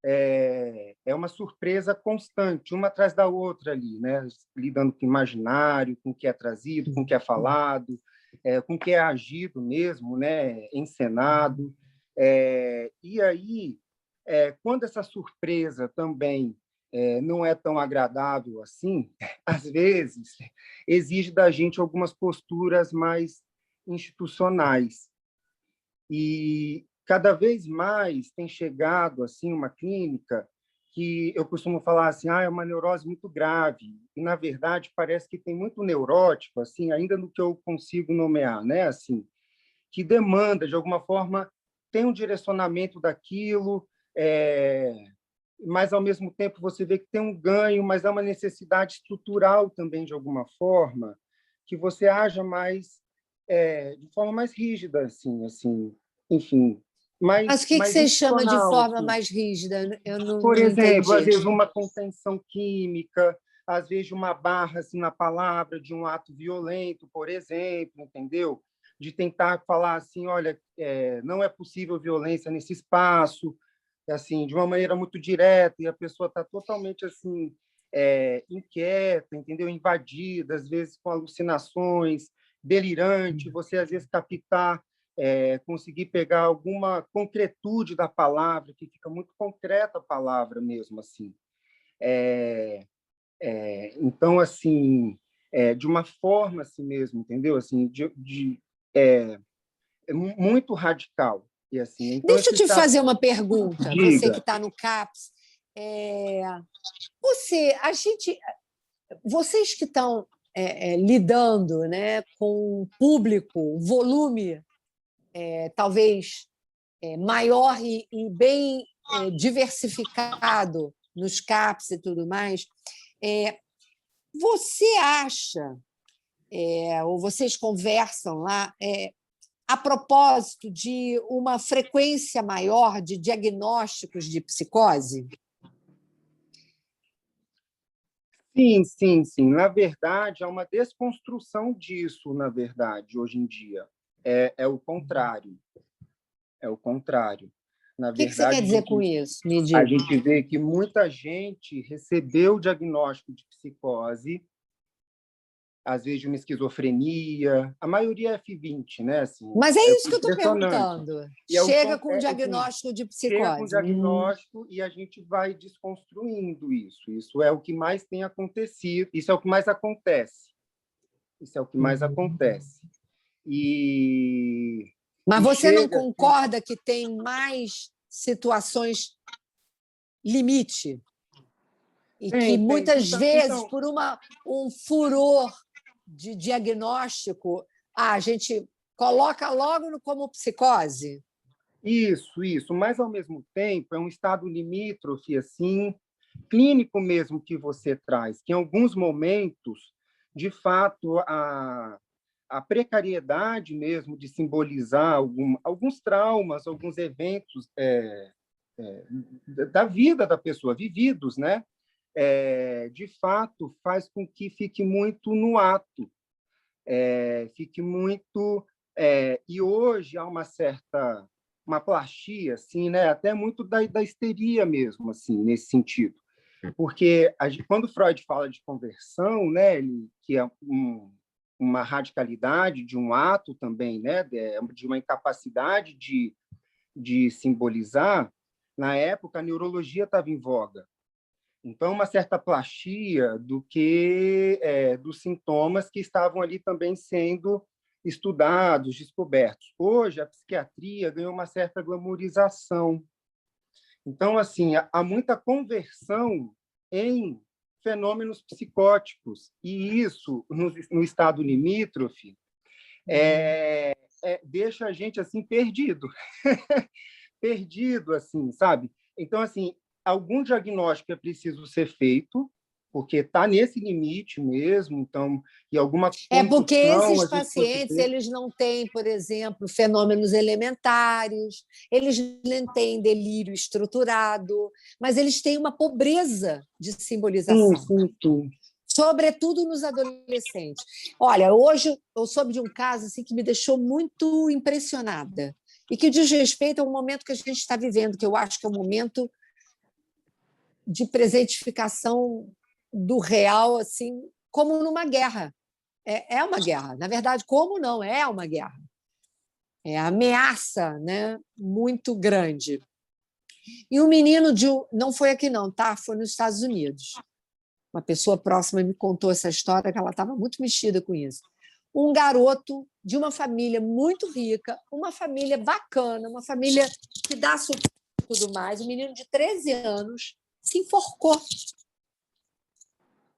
É uma surpresa constante, uma atrás da outra ali, né? Lidando com o imaginário, com o que é trazido, com o que é falado, com o que é agido mesmo, né? Encenado. E aí, quando essa surpresa também não é tão agradável assim, às vezes exige da gente algumas posturas mais institucionais. E cada vez mais tem chegado assim uma clínica que eu costumo falar assim, é uma neurose muito grave. E na verdade parece que tem muito neurótico assim, ainda no que eu consigo nomear, né, assim, que demanda de alguma forma tem um direcionamento daquilo, mas ao mesmo tempo você vê que tem um ganho, mas há uma necessidade estrutural também de alguma forma que você haja mais de forma mais rígida, assim, enfim. Mas o que você chama de forma assim. mais rígida? Eu não Por exemplo, entendi. às vezes uma contenção química, às vezes uma barra assim, na palavra de um ato violento, por exemplo, entendeu? De tentar falar assim, olha, não é possível violência nesse espaço, assim, de uma maneira muito direta, e a pessoa está totalmente assim inquieta, entendeu? Invadida, às vezes com alucinações, delirante, você às vezes captar conseguir pegar alguma concretude da palavra, que fica muito concreta a palavra mesmo, assim. Então, assim, de uma forma assim mesmo, entendeu? Assim, muito radical. E, assim, então, deixa eu te fazer uma pergunta, Diga. você que está no CAPS. Vocês que estão lidando, né, com um público, volume talvez maior e bem diversificado nos CAPs e tudo mais, você acha, ou vocês conversam lá, a propósito de uma frequência maior de diagnósticos de psicose? Sim. Na verdade, há uma desconstrução disso, na verdade, hoje em dia. É o contrário. É o contrário. Na verdade, o que você quer dizer com isso? Me diga. A gente vê que muita gente recebeu o diagnóstico de psicose, às vezes de uma esquizofrenia, a maioria é F20, né? Assim, mas é isso que eu estou perguntando. Chega com o diagnóstico de psicose. Chega com o diagnóstico e a gente vai desconstruindo isso. Isso é o que mais tem acontecido, isso é o que mais acontece. Mas você não concorda que tem mais situações limite? E que muitas vezes, por um furor de diagnóstico, a gente coloca logo como psicose? Isso. Mas, ao mesmo tempo, é um estado limítrofe, assim, clínico mesmo que você traz, que em alguns momentos, de fato, a precariedade mesmo de simbolizar alguns traumas, alguns eventos da vida da pessoa, vividos, né? De fato, faz com que fique muito no ato, fique muito... e hoje há uma plastia, assim, né? Até muito da histeria mesmo, assim, nesse sentido. Porque quando Freud fala de conversão, né, que é uma radicalidade de um ato também, né, de uma incapacidade de simbolizar, na época a neurologia estava em voga. Então, uma certa plastia dos sintomas que estavam ali também sendo estudados, descobertos. Hoje, a psiquiatria ganhou uma certa glamourização. Então, assim, há muita conversão em fenômenos psicóticos, e isso, no estado limítrofe, deixa a gente assim perdido. Perdido, assim, sabe? Então, assim, algum diagnóstico é preciso ser feito, porque está nesse limite mesmo, então, e alguma porque esses a gente pacientes conseguir... eles não têm, por exemplo, fenômenos elementares, eles não têm delírio estruturado, mas eles têm uma pobreza de simbolização. Sim. Sobretudo nos adolescentes. Olha, hoje eu soube de um caso assim, que me deixou muito impressionada e que diz respeito ao momento que a gente está vivendo, que eu acho que é um momento de presentificação do real, assim, como numa guerra. É uma guerra. Na verdade, como não? É uma guerra. É ameaça, né? Muito grande. E o menino não foi aqui não, tá? Foi nos Estados Unidos. Uma pessoa próxima me contou essa história, que ela estava muito mexida com isso. Um garoto de uma família muito rica, uma família bacana, uma família que dá suporte e tudo mais, um menino de 13 anos se enforcou.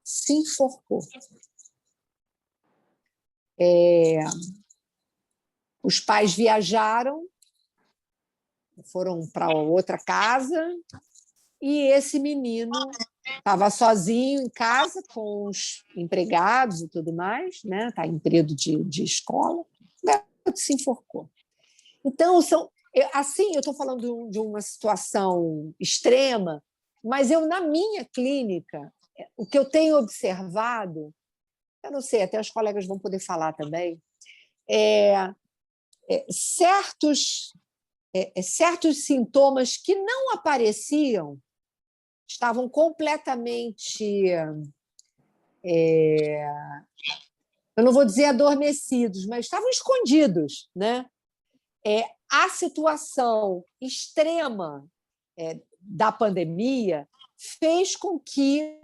Se enforcou. Os pais viajaram, foram para outra casa, e esse menino estava sozinho em casa com os empregados e tudo mais, né? Está em período de escola, o garoto se enforcou. Então, assim, eu estou falando de uma situação extrema, mas na minha clínica, o que eu tenho observado, eu não sei, até os colegas vão poder falar também, certos sintomas que não apareciam estavam completamente, eu não vou dizer adormecidos, mas estavam escondidos, né? A situação extrema da pandemia fez com que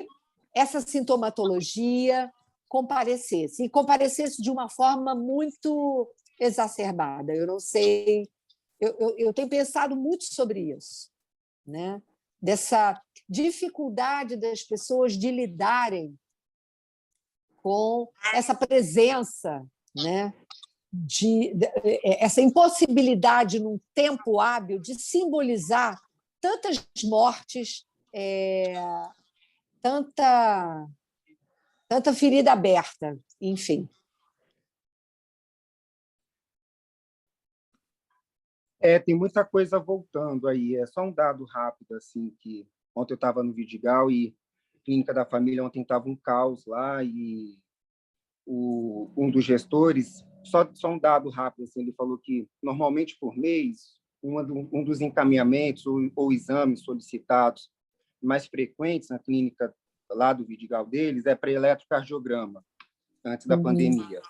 essa sintomatologia comparecesse, e comparecesse de uma forma muito exacerbada. Eu não sei, eu tenho pensado muito sobre isso, né? Dessa dificuldade das pessoas de lidarem com essa presença, né? Essa impossibilidade num tempo hábil de simbolizar tantas mortes, tanta ferida aberta, enfim. Tem muita coisa voltando aí. É só um dado rápido, assim, que ontem eu estava no Vidigal e Clínica da Família, ontem estava um caos lá e um dos gestores, só um dado rápido, assim, ele falou que normalmente por mês, um dos encaminhamentos ou exames solicitados mais frequentes na clínica lá do Vidigal deles é para eletrocardiograma, antes da pandemia.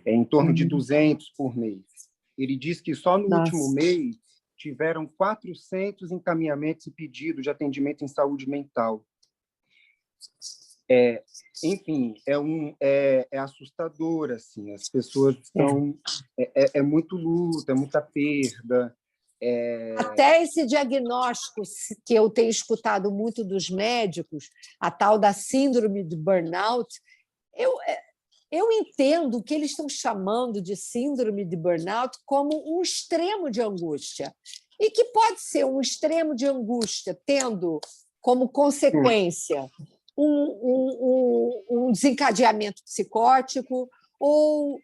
Em torno de 200 por mês. Ele diz que só no último mês tiveram 400 encaminhamentos e pedidos de atendimento em saúde mental. Enfim, é assustador, assim, as pessoas estão... É muito luta, é muita perda. Até esse diagnóstico que eu tenho escutado muito dos médicos, a tal da síndrome de burnout, eu entendo o que eles estão chamando de síndrome de burnout como um extremo de angústia. E que pode ser um extremo de angústia tendo como consequência um desencadeamento psicótico ou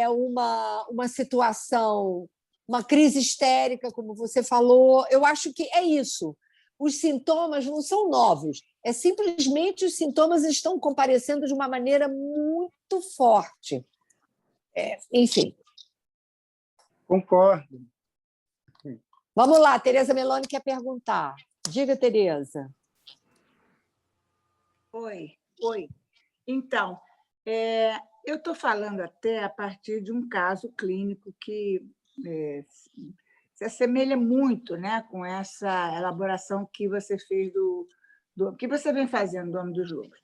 uma situação, uma crise histérica, como você falou. Eu acho que é isso. Os sintomas não são novos, é simplesmente os sintomas estão comparecendo de uma maneira muito forte. Enfim. Concordo. Vamos lá, Tereza Meloni quer perguntar. Diga, Tereza. Oi. Então, eu estou falando até a partir de um caso clínico que se assemelha muito, né, com essa elaboração que você fez que você vem fazendo do Homem dos Lobos.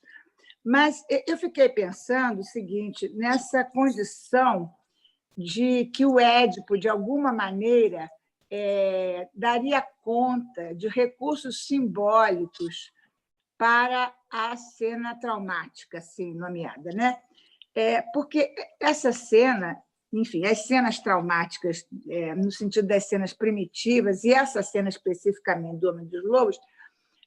Mas eu fiquei pensando o seguinte, nessa condição de que o Édipo, de alguma maneira, daria conta de recursos simbólicos para a cena traumática, assim, nomeada, né? Porque essa cena, enfim, as cenas traumáticas, no sentido das cenas primitivas, e essa cena especificamente do Homem dos Lobos,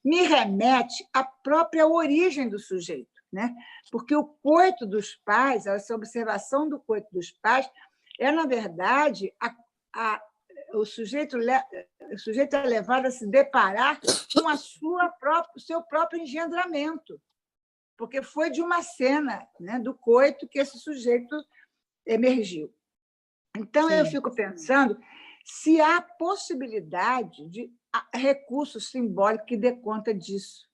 me remete à própria origem do sujeito, né? Porque o coito dos pais, essa observação do coito dos pais, na verdade, o sujeito é levado a se deparar com o seu próprio engendramento, porque foi de uma cena, né, do coito que esse sujeito emergiu. Então, Sim. Eu fico pensando se há possibilidade de recurso simbólico que dê conta disso,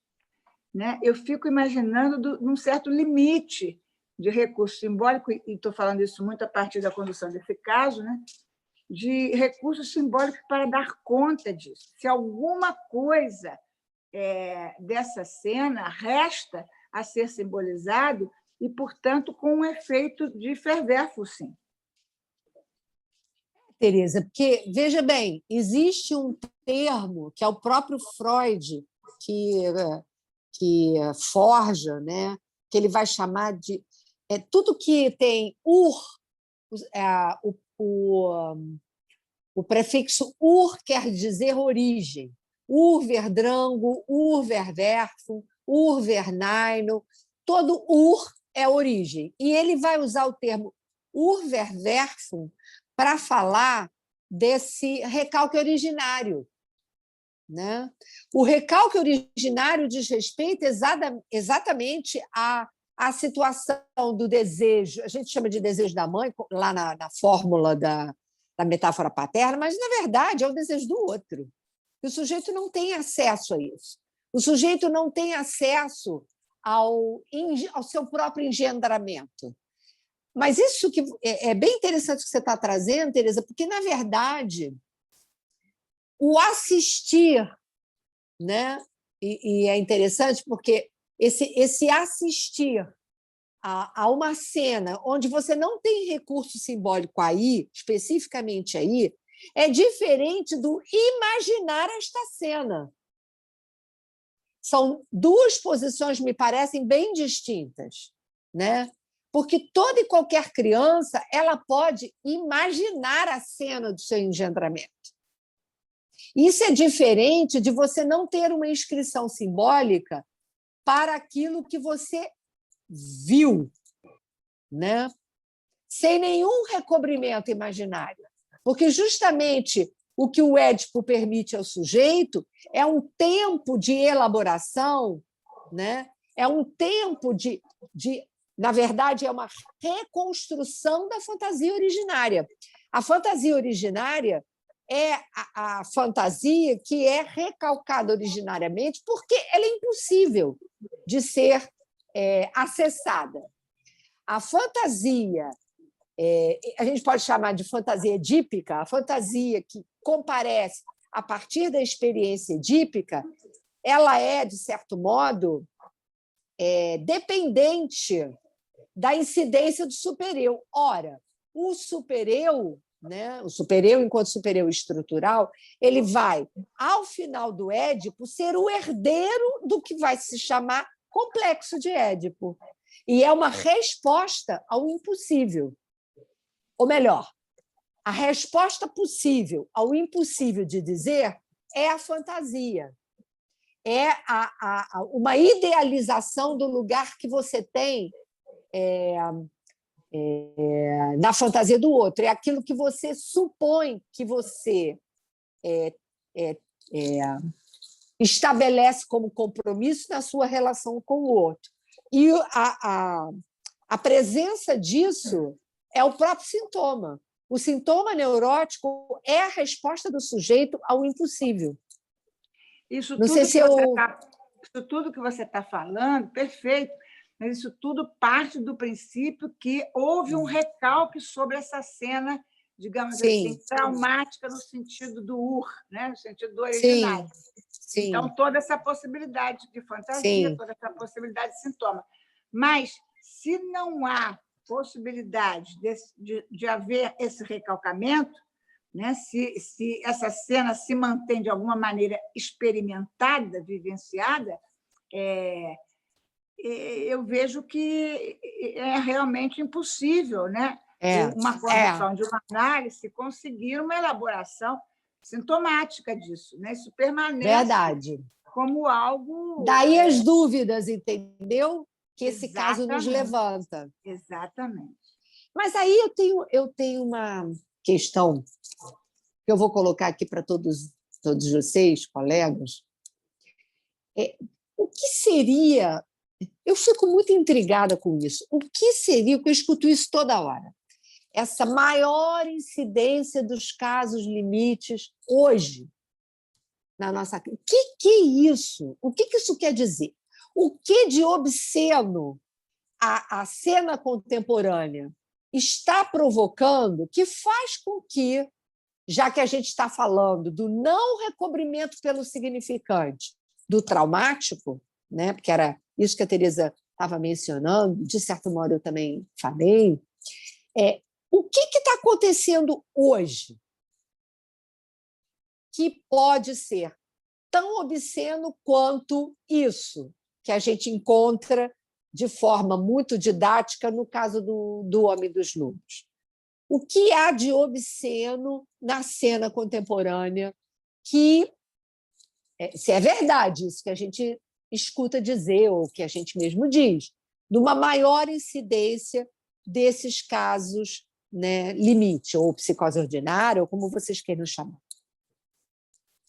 né? Eu fico imaginando um certo limite de recurso simbólico, e estou falando isso muito a partir da condução desse caso, né? De recursos simbólicos para dar conta disso. Se alguma coisa dessa cena resta a ser simbolizado e, portanto, com um efeito de fervéfo, sim. Tereza, porque, veja bem, existe um termo que é o próprio Freud que forja, né? Que ele vai chamar de... tudo que tem o prefixo ur quer dizer origem. Urverdrango, urververfum, urvernaino, todo ur é origem. E ele vai usar o termo urververfum para falar desse recalque originário, né? O recalque originário diz respeito exatamente à situação do desejo. A gente chama de desejo da mãe, lá na fórmula da metáfora paterna, mas, na verdade, é o desejo do outro. O sujeito não tem acesso a isso. O sujeito não tem acesso ao seu próprio engendramento. Mas isso que é bem interessante que você está trazendo, Tereza, porque, na verdade, o assistir, né? E é interessante porque esse assistir a uma cena onde você não tem recurso simbólico aí, especificamente aí, é diferente do imaginar esta cena. São duas posições, me parecem, bem distintas, né? Porque toda e qualquer criança ela pode imaginar a cena do seu engendramento. Isso é diferente de você não ter uma inscrição simbólica para aquilo que você viu, né? Sem nenhum recobrimento imaginário. Porque justamente o que o Édipo permite ao sujeito é um tempo de elaboração, né? É um tempo na verdade, é uma reconstrução da fantasia originária. A fantasia originária é a fantasia que é recalcada originariamente porque ela é impossível de ser acessada. A fantasia, a gente pode chamar de fantasia edípica, a fantasia que comparece a partir da experiência edípica, ela é, de certo modo, dependente da incidência do supereu. Ora, o supereu, né, o supereu enquanto supereu estrutural, ele vai, ao final do Édipo, ser o herdeiro do que vai se chamar complexo de Édipo. E é uma resposta ao impossível. Ou melhor, a resposta possível ao impossível de dizer é a fantasia. é uma idealização do lugar que você tem na fantasia do outro. É aquilo que você supõe que você estabelece como compromisso na sua relação com o outro. E a presença disso é o próprio sintoma. O sintoma neurótico é a resposta do sujeito ao impossível. Isso Não sei se isso tudo que você está falando, perfeito, mas isso tudo parte do princípio que houve um recalque sobre essa cena, digamos assim, traumática no sentido do né? No sentido do originário. Sim. Então, toda essa possibilidade de fantasia, toda essa possibilidade de sintoma. Mas, se não há possibilidade de haver esse recalcamento, né? Se essa cena se mantém de alguma maneira experimentada, vivenciada, eu vejo que é realmente impossível, né? Uma condução de uma análise conseguir uma elaboração sintomática disso, né? Isso permanece como algo... Daí as dúvidas, entendeu? Que esse caso nos levanta. Exatamente. Mas aí eu tenho uma questão que eu vou colocar aqui para todos vocês, colegas. O que seria... Eu fico muito intrigada com isso. O que seria, porque eu escuto isso toda hora, essa maior incidência dos casos limites hoje na nossa... O que é isso? O que isso quer dizer? O que de obsceno a cena contemporânea está provocando que faz com que, já que a gente está falando do não recobrimento pelo significante, do traumático, né? Porque era isso que a Teresa estava mencionando, de certo modo eu também falei, o que está acontecendo hoje que pode ser tão obsceno quanto isso que a gente encontra de forma muito didática no caso do Homem dos Lobos? O que há de obsceno na cena contemporânea que, se é verdade isso que a gente escuta dizer, ou que a gente mesmo diz, de uma maior incidência desses casos, né, limite, ou psicose ordinária, ou como vocês queiram chamar.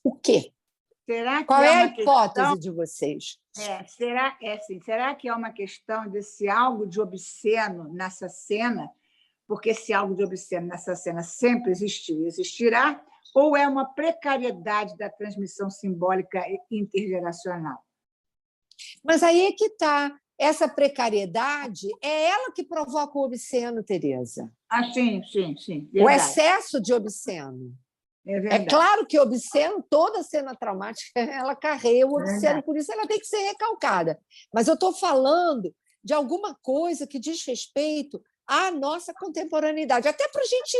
O quê? Qual é a hipótese de vocês? Será que é uma questão desse algo de obsceno nessa cena, porque esse algo de obsceno nessa cena sempre existiu e existirá, ou é uma precariedade da transmissão simbólica intergeracional? Mas aí é que está. Essa precariedade é ela que provoca o obsceno, Teresa. Sim. Verdade. O excesso de obsceno. É claro que obsceno, toda cena traumática, ela carrega o obsceno, por isso ela tem que ser recalcada. Mas eu estou falando de alguma coisa que diz respeito à nossa contemporaneidade, até para a gente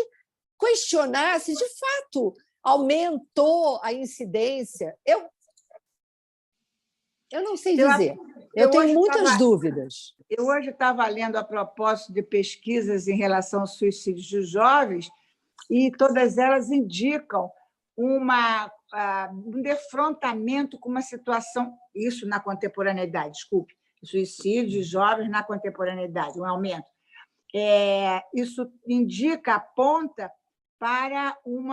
questionar se, de fato, aumentou a incidência. Eu não sei dizer. Eu tenho muitas dúvidas. Eu hoje estava lendo a propósito de pesquisas em relação aos suicídios de jovens, e todas elas indicam um defrontamento com uma situação, isso na contemporaneidade, desculpe, suicídio de jovens na contemporaneidade, um aumento. Isso aponta para um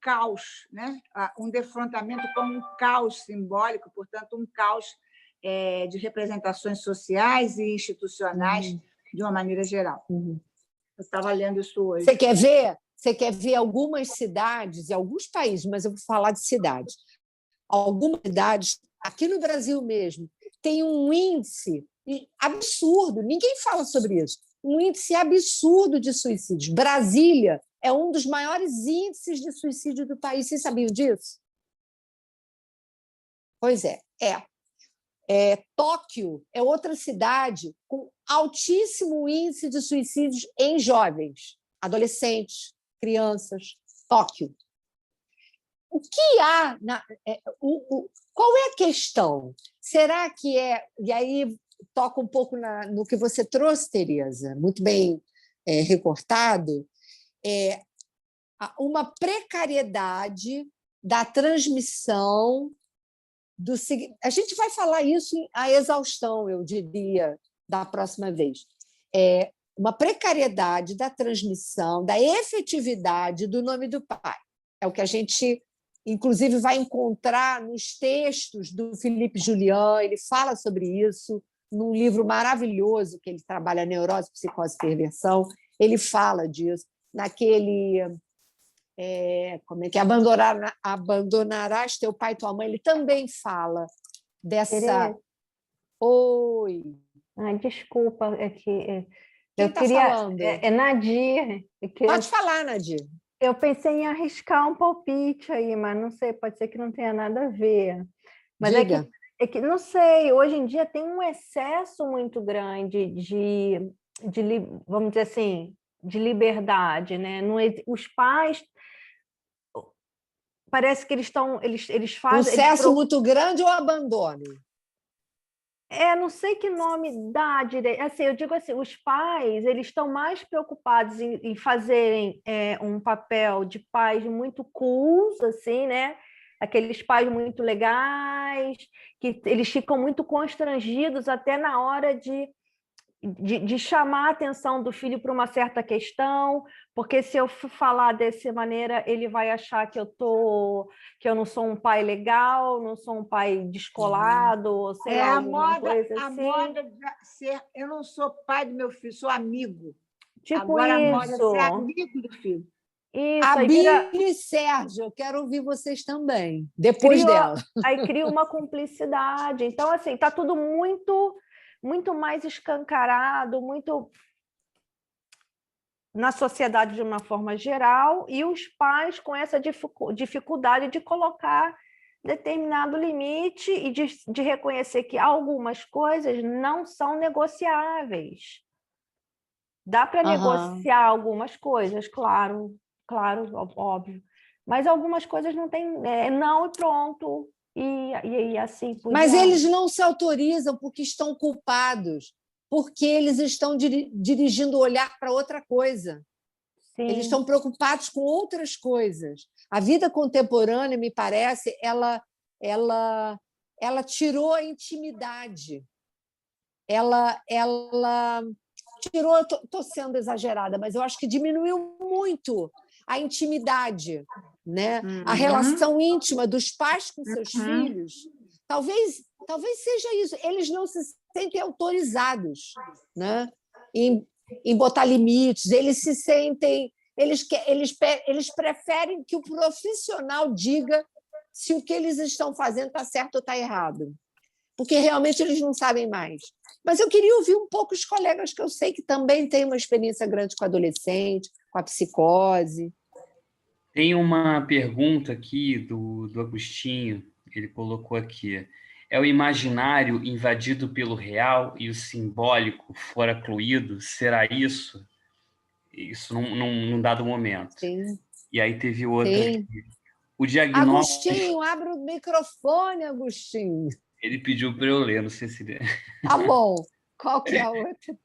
caos, né? Um defrontamento com um caos simbólico, portanto, um caos de representações sociais e institucionais de uma maneira geral. Eu estava lendo isso hoje. Você quer ver algumas cidades e alguns países, mas eu vou falar de cidades. Algumas cidades, aqui no Brasil mesmo, tem um índice absurdo, ninguém fala sobre isso, um índice absurdo de suicídios. Brasília é um dos maiores índices de suicídio do país. Vocês sabiam disso? Pois é. Tóquio é outra cidade com altíssimo índice de suicídios em jovens, adolescentes, crianças. Tóquio. O que há? Qual é a questão? Será que é... E aí toca um pouco no que você trouxe, Teresa, muito bem recortado, uma precariedade da transmissão A gente vai falar isso à exaustão, eu diria, da próxima vez. Uma precariedade da transmissão, da efetividade do nome do pai. É o que a gente, inclusive, vai encontrar nos textos do Philippe Julian. Ele fala sobre isso num livro maravilhoso que ele trabalha, Neurose, Psicose e Perversão. Ele fala disso naquele... como é que abandonarás teu pai e tua mãe? Ele também fala dessa... Oi. Ai, desculpa, é que Quem eu está queria. falando? Nadir. Pode falar, Nadir. Eu pensei em arriscar um palpite aí, mas não sei, pode ser que não tenha nada a ver. Mas Diga. é que não sei, hoje em dia tem um excesso muito grande vamos dizer assim, de liberdade, né? Os pais parece que eles fazem... Um excesso muito grande ou abandono? Não sei que nome dá direito. Assim, eu digo assim, os pais eles estão mais preocupados em fazerem um papel de pais muito cools, assim, né? Aqueles pais muito legais, que eles ficam muito constrangidos até na hora de chamar a atenção do filho para uma certa questão, porque se eu falar dessa maneira, ele vai achar que eu não sou um pai legal, não sou um pai descolado, ou sei lá, alguma coisa assim. A moda de ser, eu não sou pai do meu filho, sou amigo. Tipo Agora isso. A moda é ser amigo do filho. Isso, a Bia e Sérgio, eu quero ouvir vocês também, depois dela. Aí cria uma cumplicidade. Então, assim, está tudo muito mais escancarado, muito na sociedade de uma forma geral, e os pais com essa dificuldade de colocar determinado limite e de reconhecer que algumas coisas não são negociáveis. Dá para negociar algumas coisas, claro, óbvio, mas algumas coisas não tem, não e pronto. E assim por Mas diante. eles não se autorizam porque estão culpados, porque eles estão dirigindo o olhar para outra coisa. Sim. Eles estão preocupados com outras coisas. A vida contemporânea, me parece, ela tirou a intimidade. Ela tirou, estou sendo exagerada, mas eu acho que diminuiu muito a intimidade, né? A relação íntima dos pais com seus filhos. Talvez seja isso. Eles não se sentem autorizados, né? em botar limites. Eles se sentem... Eles preferem que o profissional diga se o que eles estão fazendo está certo ou está errado, porque realmente eles não sabem mais. Mas eu queria ouvir um pouco os colegas que eu sei que também têm uma experiência grande com adolescente, com a psicose. Tem uma pergunta aqui do Agostinho, ele colocou aqui. É o imaginário invadido pelo real e o simbólico fora cluído? Será isso? Isso num dado momento. Sim. E aí teve outra Sim. aqui. O diagnóstico... Agostinho, abre o microfone, Agostinho. Ele pediu para eu ler, não sei se... Tá bom. Qual que é a outra?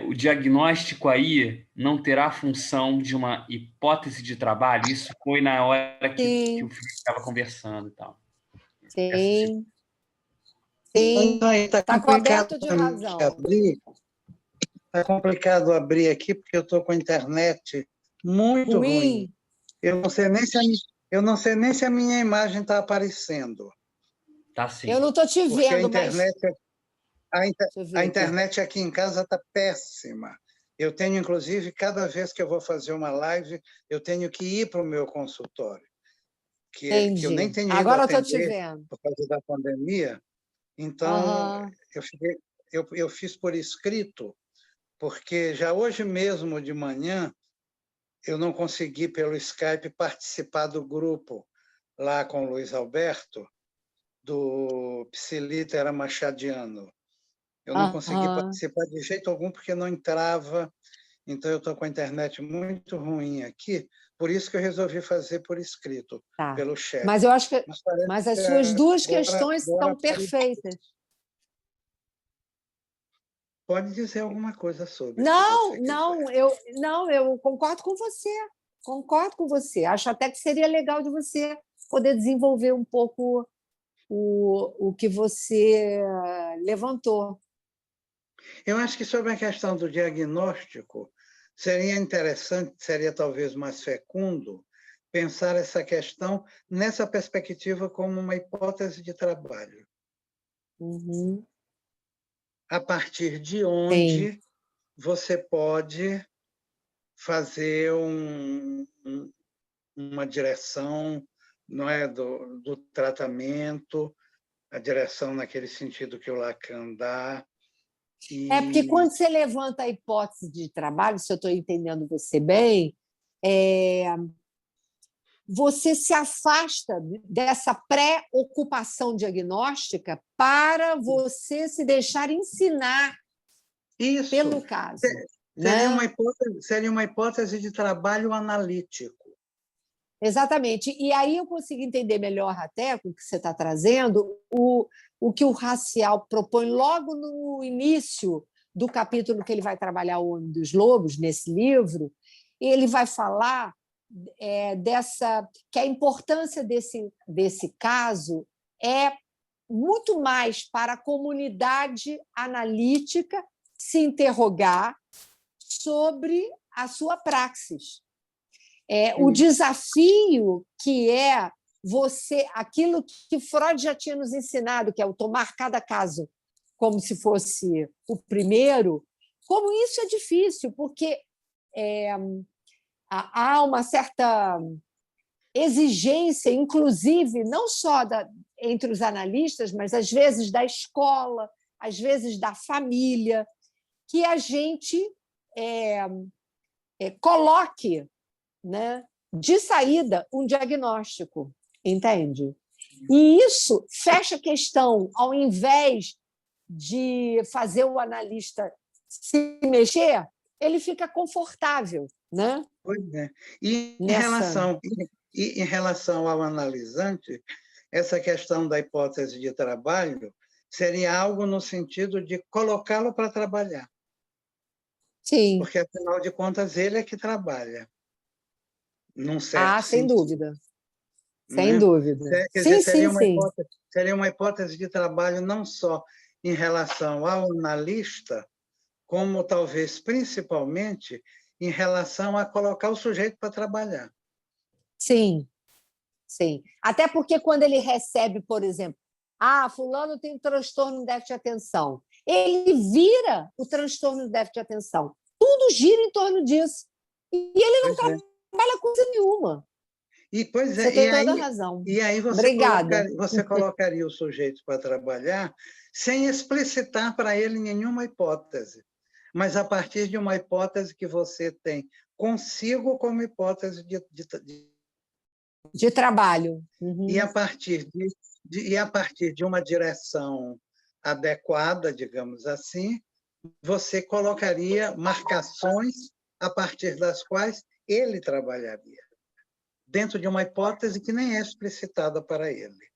O diagnóstico aí não terá a função de uma hipótese de trabalho? Isso foi na hora que o Felipe estava conversando e tal. Sim. Sim. Está coberto de razão. Está complicado abrir aqui, porque eu estou com a internet muito ruim. Eu não sei nem se a minha imagem está aparecendo. Tá sim. Eu não estou te vendo, a internet aqui em casa está péssima. Eu tenho, inclusive, cada vez que eu vou fazer uma live, eu tenho que ir para o meu consultório, que eu nem tenho ido Agora atender eu estou te vendo. por causa da pandemia. Então, eu fiz por escrito, porque já hoje mesmo de manhã eu não consegui, pelo Skype, participar do grupo lá com o Luiz Alberto, do Psilitera Machadiano. Eu não consegui participar de jeito algum, porque não entrava, então eu estou com a internet muito ruim aqui, por isso que eu resolvi fazer por escrito, pelo chat. Mas eu acho que mas as suas duas questões estão perfeitas. Pode dizer alguma coisa sobre. Eu concordo com você. Concordo com você. Acho até que seria legal de você poder desenvolver um pouco o que você levantou. Eu acho que sobre a questão do diagnóstico, seria interessante, seria talvez mais fecundo, pensar essa questão nessa perspectiva como uma hipótese de trabalho. Uhum. A partir de onde você pode fazer uma direção, não é, do tratamento, a direção naquele sentido que o Lacan dá. Porque quando você levanta a hipótese de trabalho, se eu estou entendendo você bem, você se afasta dessa pré-ocupação diagnóstica para você se deixar ensinar pelo caso. Seria uma hipótese de trabalho analítico. Exatamente. E aí eu consigo entender melhor até com o que você está trazendo o que o Racial propõe logo no início do capítulo que ele vai trabalhar o Homem dos Lobos, nesse livro. Ele vai falar que a importância desse caso é muito mais para a comunidade analítica se interrogar sobre a sua praxis. O desafio que é aquilo que Freud já tinha nos ensinado, que é o tomar cada caso como se fosse o primeiro, como isso é difícil, porque há uma certa exigência, inclusive, não só entre os analistas, mas às vezes da escola, às vezes da família, que a gente coloque, né, de saída um diagnóstico, entende? E isso fecha a questão, ao invés de fazer o analista se mexer, ele fica confortável, né? Pois é. E em relação ao analisante, essa questão da hipótese de trabalho seria algo no sentido de colocá-lo para trabalhar. Sim. Porque, afinal de contas, ele é que trabalha. Num certo sem sentido. dúvida. Sem dúvida. Quer dizer, seria uma hipótese de trabalho não só em relação ao analista, como talvez principalmente em relação a colocar o sujeito para trabalhar. Sim, sim. Até porque quando ele recebe, por exemplo, fulano tem transtorno de déficit de atenção, ele vira o transtorno de déficit de atenção. Tudo gira em torno disso. E ele não trabalha coisa nenhuma. Você tem toda a razão. E aí você colocaria o sujeito para trabalhar sem explicitar para ele nenhuma hipótese, mas a partir de uma hipótese que você tem consigo como hipótese de trabalho. Uhum. E a partir de uma direção adequada, digamos assim, você colocaria marcações a partir das quais ele trabalharia, dentro de uma hipótese que nem é explicitada para ele.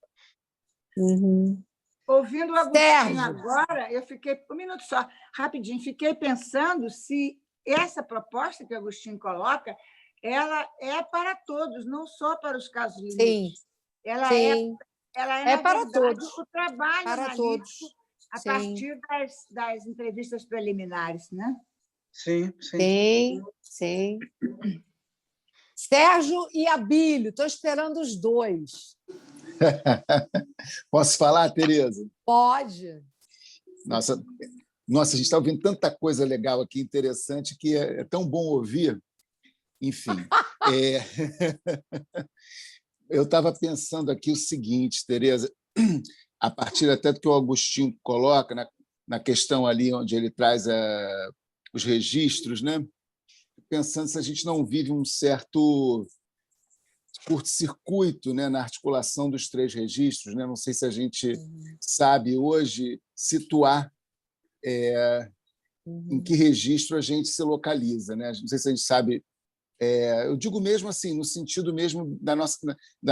Uhum. Ouvindo o Agostinho agora, eu fiquei, um minuto só, rapidinho, fiquei pensando se essa proposta que o Agostinho coloca, ela é para todos, não só para os casos lírios. Ela é para verdade, todos. O trabalho para analítico todos. a partir das entrevistas preliminares, né? Sim. Sim. Sérgio e Abílio, estou esperando os dois. Posso falar, Tereza? Pode. Nossa, a gente está ouvindo tanta coisa legal aqui, interessante, que é tão bom ouvir. Enfim, eu estava pensando aqui o seguinte, Tereza, a partir até do que o Agostinho coloca na questão ali onde ele traz os registros, né? Pensando se a gente não vive um certo curto-circuito, né, na articulação dos três registros, né? Não sei se a gente sabe hoje situar em que registro a gente se localiza, né? Não sei se a gente sabe. Eu digo mesmo assim, no sentido mesmo da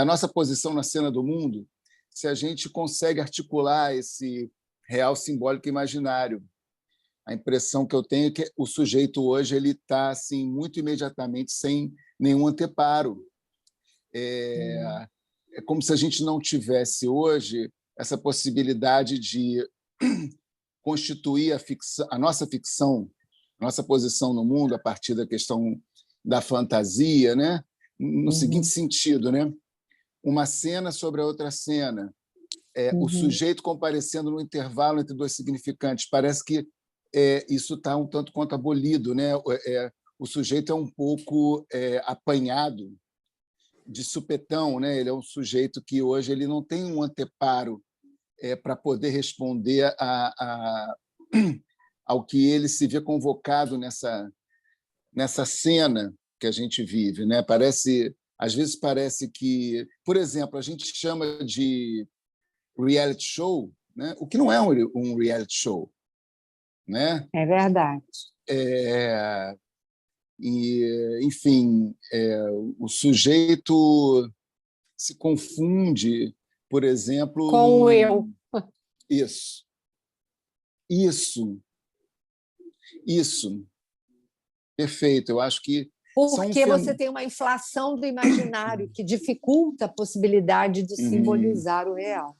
nossa posição na cena do mundo, se a gente consegue articular esse real simbólico imaginário. A impressão que eu tenho é que o sujeito hoje ele está assim, muito imediatamente sem nenhum anteparo. é como se a gente não tivesse hoje essa possibilidade de constituir a nossa ficção, a nossa posição no mundo a partir da questão da fantasia, né? No seguinte sentido, né? Uma cena sobre a outra cena, o sujeito comparecendo no intervalo entre dois significantes. Parece que isso está um tanto quanto abolido, né? O sujeito é um pouco apanhado de supetão, né? Ele é um sujeito que hoje ele não tem um anteparo para poder responder ao que ele se vê convocado nessa cena que a gente vive, né? Às vezes parece que, por exemplo, a gente chama de reality show, né? O que não é um reality show, né? É verdade. Enfim, o sujeito se confunde, por exemplo, com o eu. Isso. Perfeito. Eu acho que porque você tem uma inflação do imaginário que dificulta a possibilidade de simbolizar o real.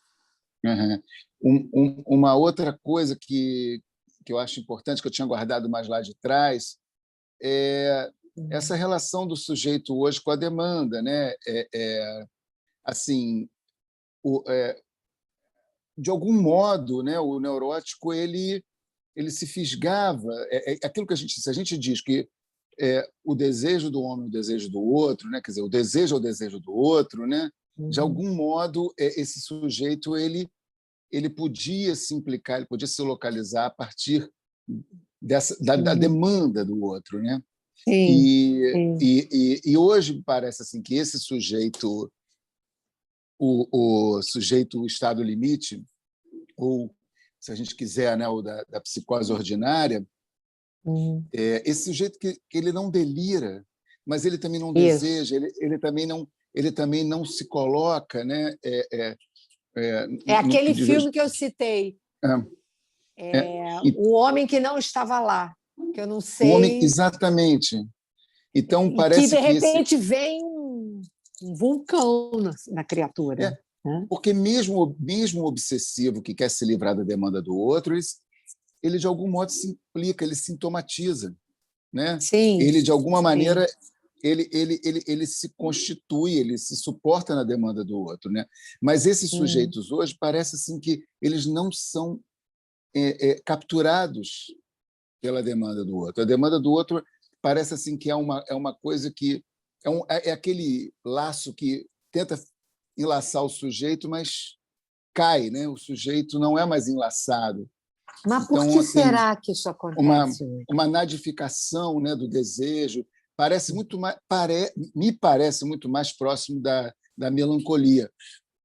Uma outra coisa que eu acho importante, que eu tinha guardado mais lá de trás, é essa relação do sujeito hoje com a demanda, né? Assim, de algum modo, né, o neurótico ele se fisgava. Aquilo que se a gente diz que o desejo do homem é o desejo do outro, né? Quer dizer, o desejo é o desejo do outro, né? De algum modo, esse sujeito ele podia se implicar, ele podia se localizar a partir da demanda do outro, né? Sim. E hoje parece assim que esse sujeito, o sujeito estado limite, ou se a gente quiser, né, o da psicose ordinária, esse sujeito que ele não delira, mas ele também não deseja, ele também não se coloca, né? Aquele filme que eu citei. O homem que não estava lá, que eu não sei. O homem, exatamente. Então parece que de repente vem um vulcão na criatura. Porque mesmo o obsessivo que quer se livrar da demanda do outro, ele de algum modo se implica, ele sintomatiza, né? Sim. Ele de alguma maneira ele se constitui, ele se suporta na demanda do outro, né? Mas esses sujeitos hoje parece assim que eles não são capturados pela demanda do outro. A demanda do outro parece assim que é uma coisa que é aquele laço que tenta enlaçar o sujeito, mas cai, né? O sujeito não é mais enlaçado. Mas por que será que isso acontece? Uma nadificação, né, do desejo parece muito mais, me parece muito mais próximo da melancolia.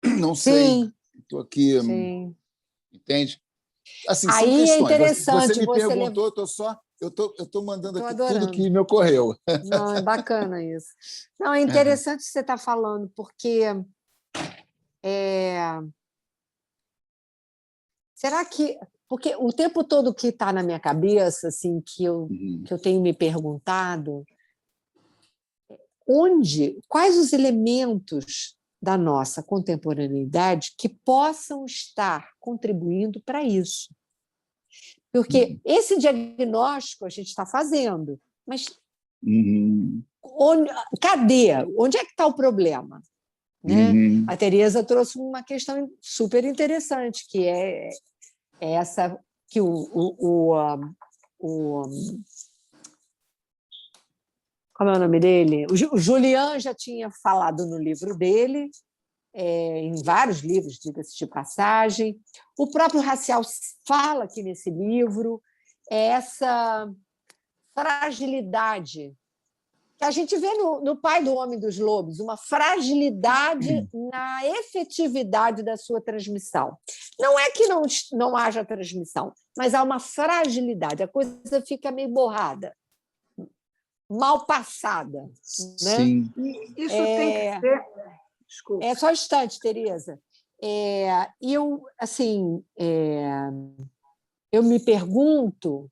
Não sei. Estou aqui, entende? Assim, aí são questões. É interessante. Você me perguntou, eu estou mandando aqui tudo que me ocorreu. Não, é bacana isso. Não, é interessante o que você está falando, porque será que... Porque o tempo todo que está na minha cabeça, assim, que eu tenho me perguntado, quais os elementos da nossa contemporaneidade que possam estar contribuindo para isso? Porque esse diagnóstico a gente está fazendo, mas cadê? Onde é que está o problema? Né? A Teresa trouxe uma questão super interessante, que é essa que como é o nome dele? O Julian já tinha falado no livro dele, em vários livros, diga-se de passagem. O próprio Racial fala aqui nesse livro, essa fragilidade que a gente vê no Pai do Homem dos Lobos, uma fragilidade na efetividade da sua transmissão. Não é que não haja transmissão, mas há uma fragilidade, a coisa fica meio borrada, mal passada. Né? Sim. Isso tem que ser... Desculpa. Só um instante, Teresa. Eu me pergunto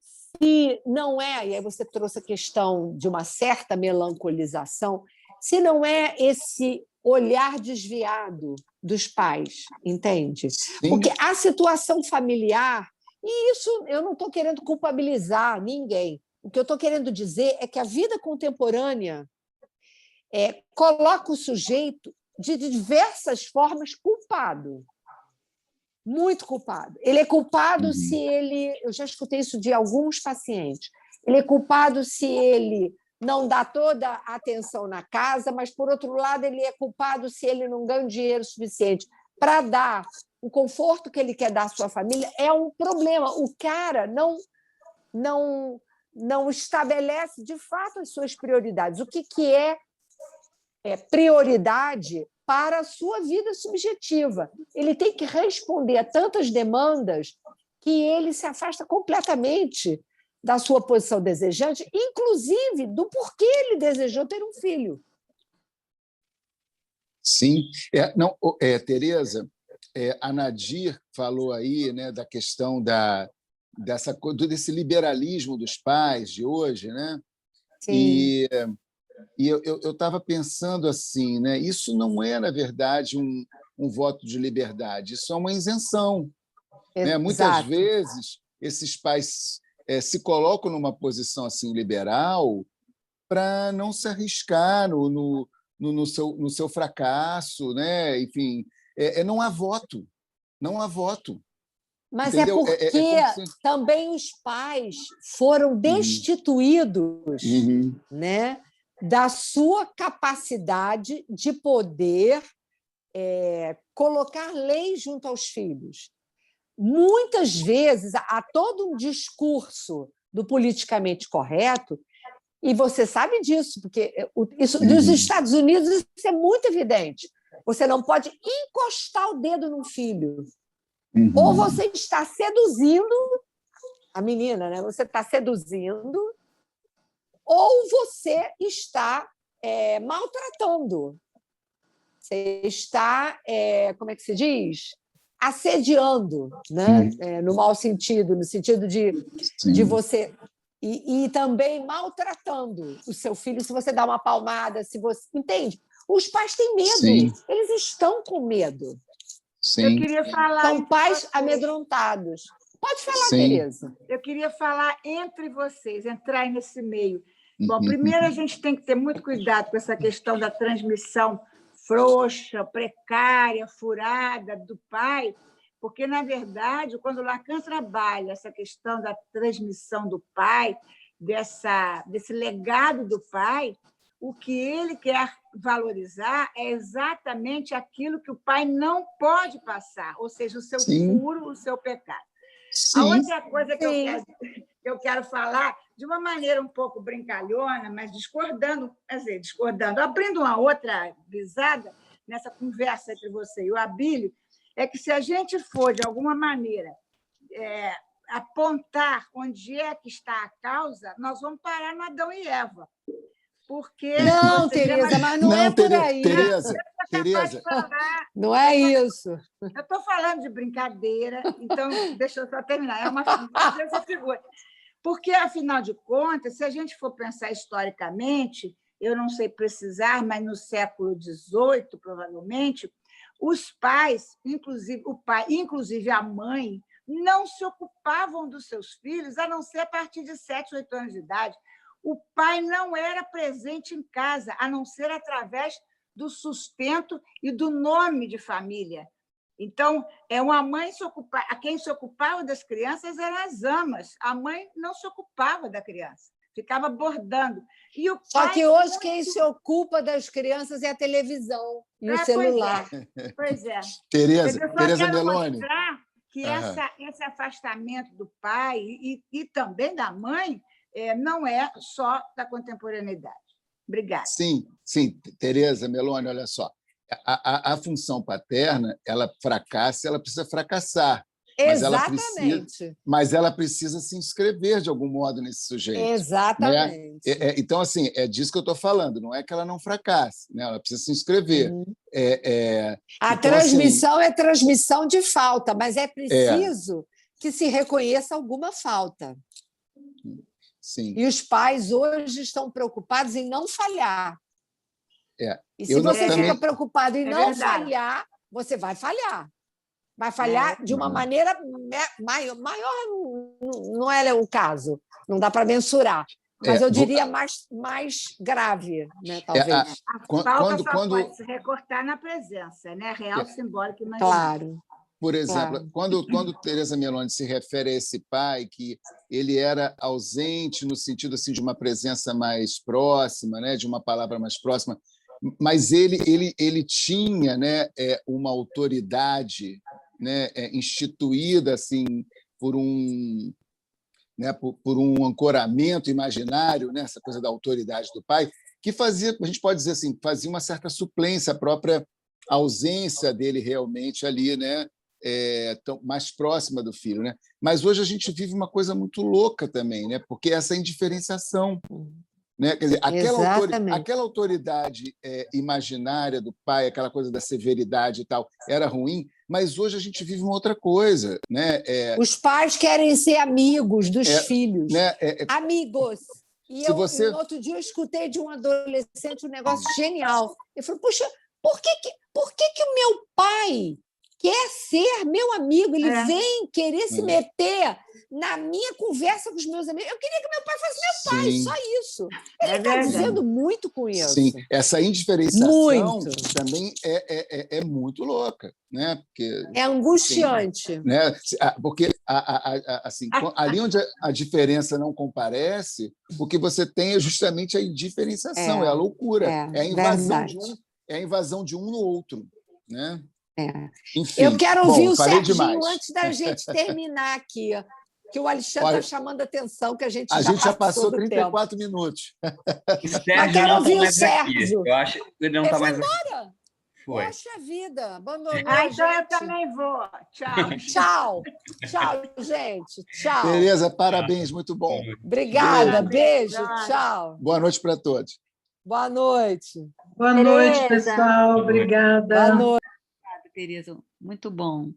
se não e aí você trouxe a questão de uma certa melancolização, se não é esse olhar desviado dos pais, entende? Sim. Porque a situação familiar, e isso eu não estou querendo culpabilizar ninguém, o que eu estou querendo dizer é que a vida contemporânea coloca o sujeito de diversas formas culpado. Muito culpado. Ele é culpado se ele... Eu já escutei isso de alguns pacientes. Ele é culpado se ele não dá toda a atenção na casa, mas, por outro lado, ele é culpado se ele não ganha dinheiro suficiente para dar o conforto que ele quer dar à sua família. É um problema. O cara não estabelece, de fato, as suas prioridades. O que é prioridade para a sua vida subjetiva? Ele tem que responder a tantas demandas que ele se afasta completamente da sua posição desejante, inclusive do porquê ele desejou ter um filho. Sim. Tereza, a Nadir falou aí, né, da questão desse liberalismo dos pais de hoje, né? Sim. E eu estava pensando assim, né? Isso não é, na verdade, um voto de liberdade, isso é uma isenção. Né? Muitas vezes, esses pais se colocam numa posição assim liberal para não se arriscar no seu fracasso, né? Enfim, não há voto, não há voto. Mas entendeu? É porque também os pais foram destituídos, né, da sua capacidade de poder colocar leis junto aos filhos. Muitas vezes há todo um discurso do politicamente correto, e você sabe disso, porque isso nos Estados Unidos isso é muito evidente. Você não pode encostar o dedo num filho. Ou você está seduzindo a menina, né? Você está seduzindo, ou você está maltratando. Você está, como é que se diz? Assediando, né? No mau sentido, no sentido de você... E também maltratando o seu filho se você dá uma palmada, se você... Entende? Os pais têm medo, Sim. Eles estão com medo. Sim. Eu queria falar... São pais amedrontados. Pode falar, Sim. Tereza. Eu queria falar entre vocês, entrar nesse meio. Bom, primeiro a gente tem que ter muito cuidado com essa questão da transmissão frouxa, precária, furada do pai, porque, na verdade, quando Lacan trabalha essa questão da transmissão do pai, desse legado do pai, o que ele quer valorizar é exatamente aquilo que o pai não pode passar, ou seja, o seu furo, o seu pecado. Sim. A outra coisa que eu quero falar, de uma maneira um pouco brincalhona, mas discordando, abrindo uma outra visada nessa conversa entre você e o Abílio, é que se a gente for, de alguma maneira, apontar onde é que está a causa, nós vamos parar no Adão e Eva. Porque não, Tereza, mas não é por aí. Tereza, não é isso. Eu estou falando de brincadeira, então deixa eu só terminar. É uma figura. Porque, afinal de contas, se a gente for pensar historicamente, eu não sei precisar, mas no século XVIII, provavelmente, os pais, inclusive o pai, inclusive a mãe, não se ocupavam dos seus filhos, a não ser a partir de 7, 8 anos de idade. O pai não era presente em casa, a não ser através do sustento e do nome de família. Então, uma mãe quem se ocupava das crianças eram as amas. A mãe não se ocupava da criança, ficava bordando. E o Só pai, que hoje quem se ocupa das crianças é a televisão e o celular. Pois é. Tereza Meloni. Mostrar que esse afastamento do pai e também da mãe não é só da contemporaneidade. Obrigada. Sim, Tereza Meloni, olha só. A função paterna, ela fracassa, ela precisa fracassar. Exatamente. Mas ela precisa se inscrever de algum modo nesse sujeito. Exatamente. Né? Então, assim, é disso que eu estou falando. Não é que ela não fracasse, né? Ela precisa se inscrever. A transmissão é transmissão de falta, mas é preciso que se reconheça alguma falta. Sim. E os pais hoje estão preocupados em não falhar. E se você fica preocupado em não verdade. falhar, você vai falhar. Vai falhar de uma maneira maior, não é o caso. Não dá para mensurar. Mas eu diria mais grave, né, talvez. A falta só pode se recortar na presença, né? Real, simbólica e imaginária. Claro. Por exemplo, quando Teresa Meloni se refere a esse pai, que ele era ausente no sentido assim, de uma presença mais próxima, né, de uma palavra mais próxima, mas ele tinha, né, uma autoridade, né, instituída assim, por um ancoramento imaginário, né, essa coisa da autoridade do pai, que fazia, a gente pode dizer assim, fazia uma certa suplência à própria ausência dele realmente ali, né, mais próxima do filho, né? Mas hoje a gente vive uma coisa muito louca também, né? Porque essa indiferenciação, né? Quer dizer, aquela autoridade imaginária do pai, aquela coisa da severidade e tal, era ruim, mas hoje a gente vive uma outra coisa, né? Os pais querem ser amigos dos filhos, né? Amigos. E no outro dia eu escutei de um adolescente um negócio genial. Eu falei, puxa, por que o meu pai quer ser meu amigo? Ele vem querer se meter na minha conversa com os meus amigos. Eu queria que meu pai fosse meu pai, só isso. Ele está dizendo muito com isso. Sim, essa indiferenciação também é muito louca, né? Porque, é angustiante. Né? Porque assim, ali onde a diferença não comparece, o que você tem é justamente a indiferenciação, é a loucura, é a invasão a invasão de um no outro, né? Enfim, eu quero ouvir o Serginho demais. Antes da gente terminar aqui, que o Alexandre está chamando a atenção, que a gente já passou do 34 tempo. minutos. Eu quero ouvir o Sérgio. Eu acho que ele não está mais embora. Foi. Poxa vida, abandonou então eu também vou. Tchau. Tchau, gente. Tchau. Teresa, parabéns, muito bom. Obrigada, beijo, tchau. Boa noite para todos. Boa noite. Boa noite, pessoal. Obrigada. Boa noite. Teresa, muito bom.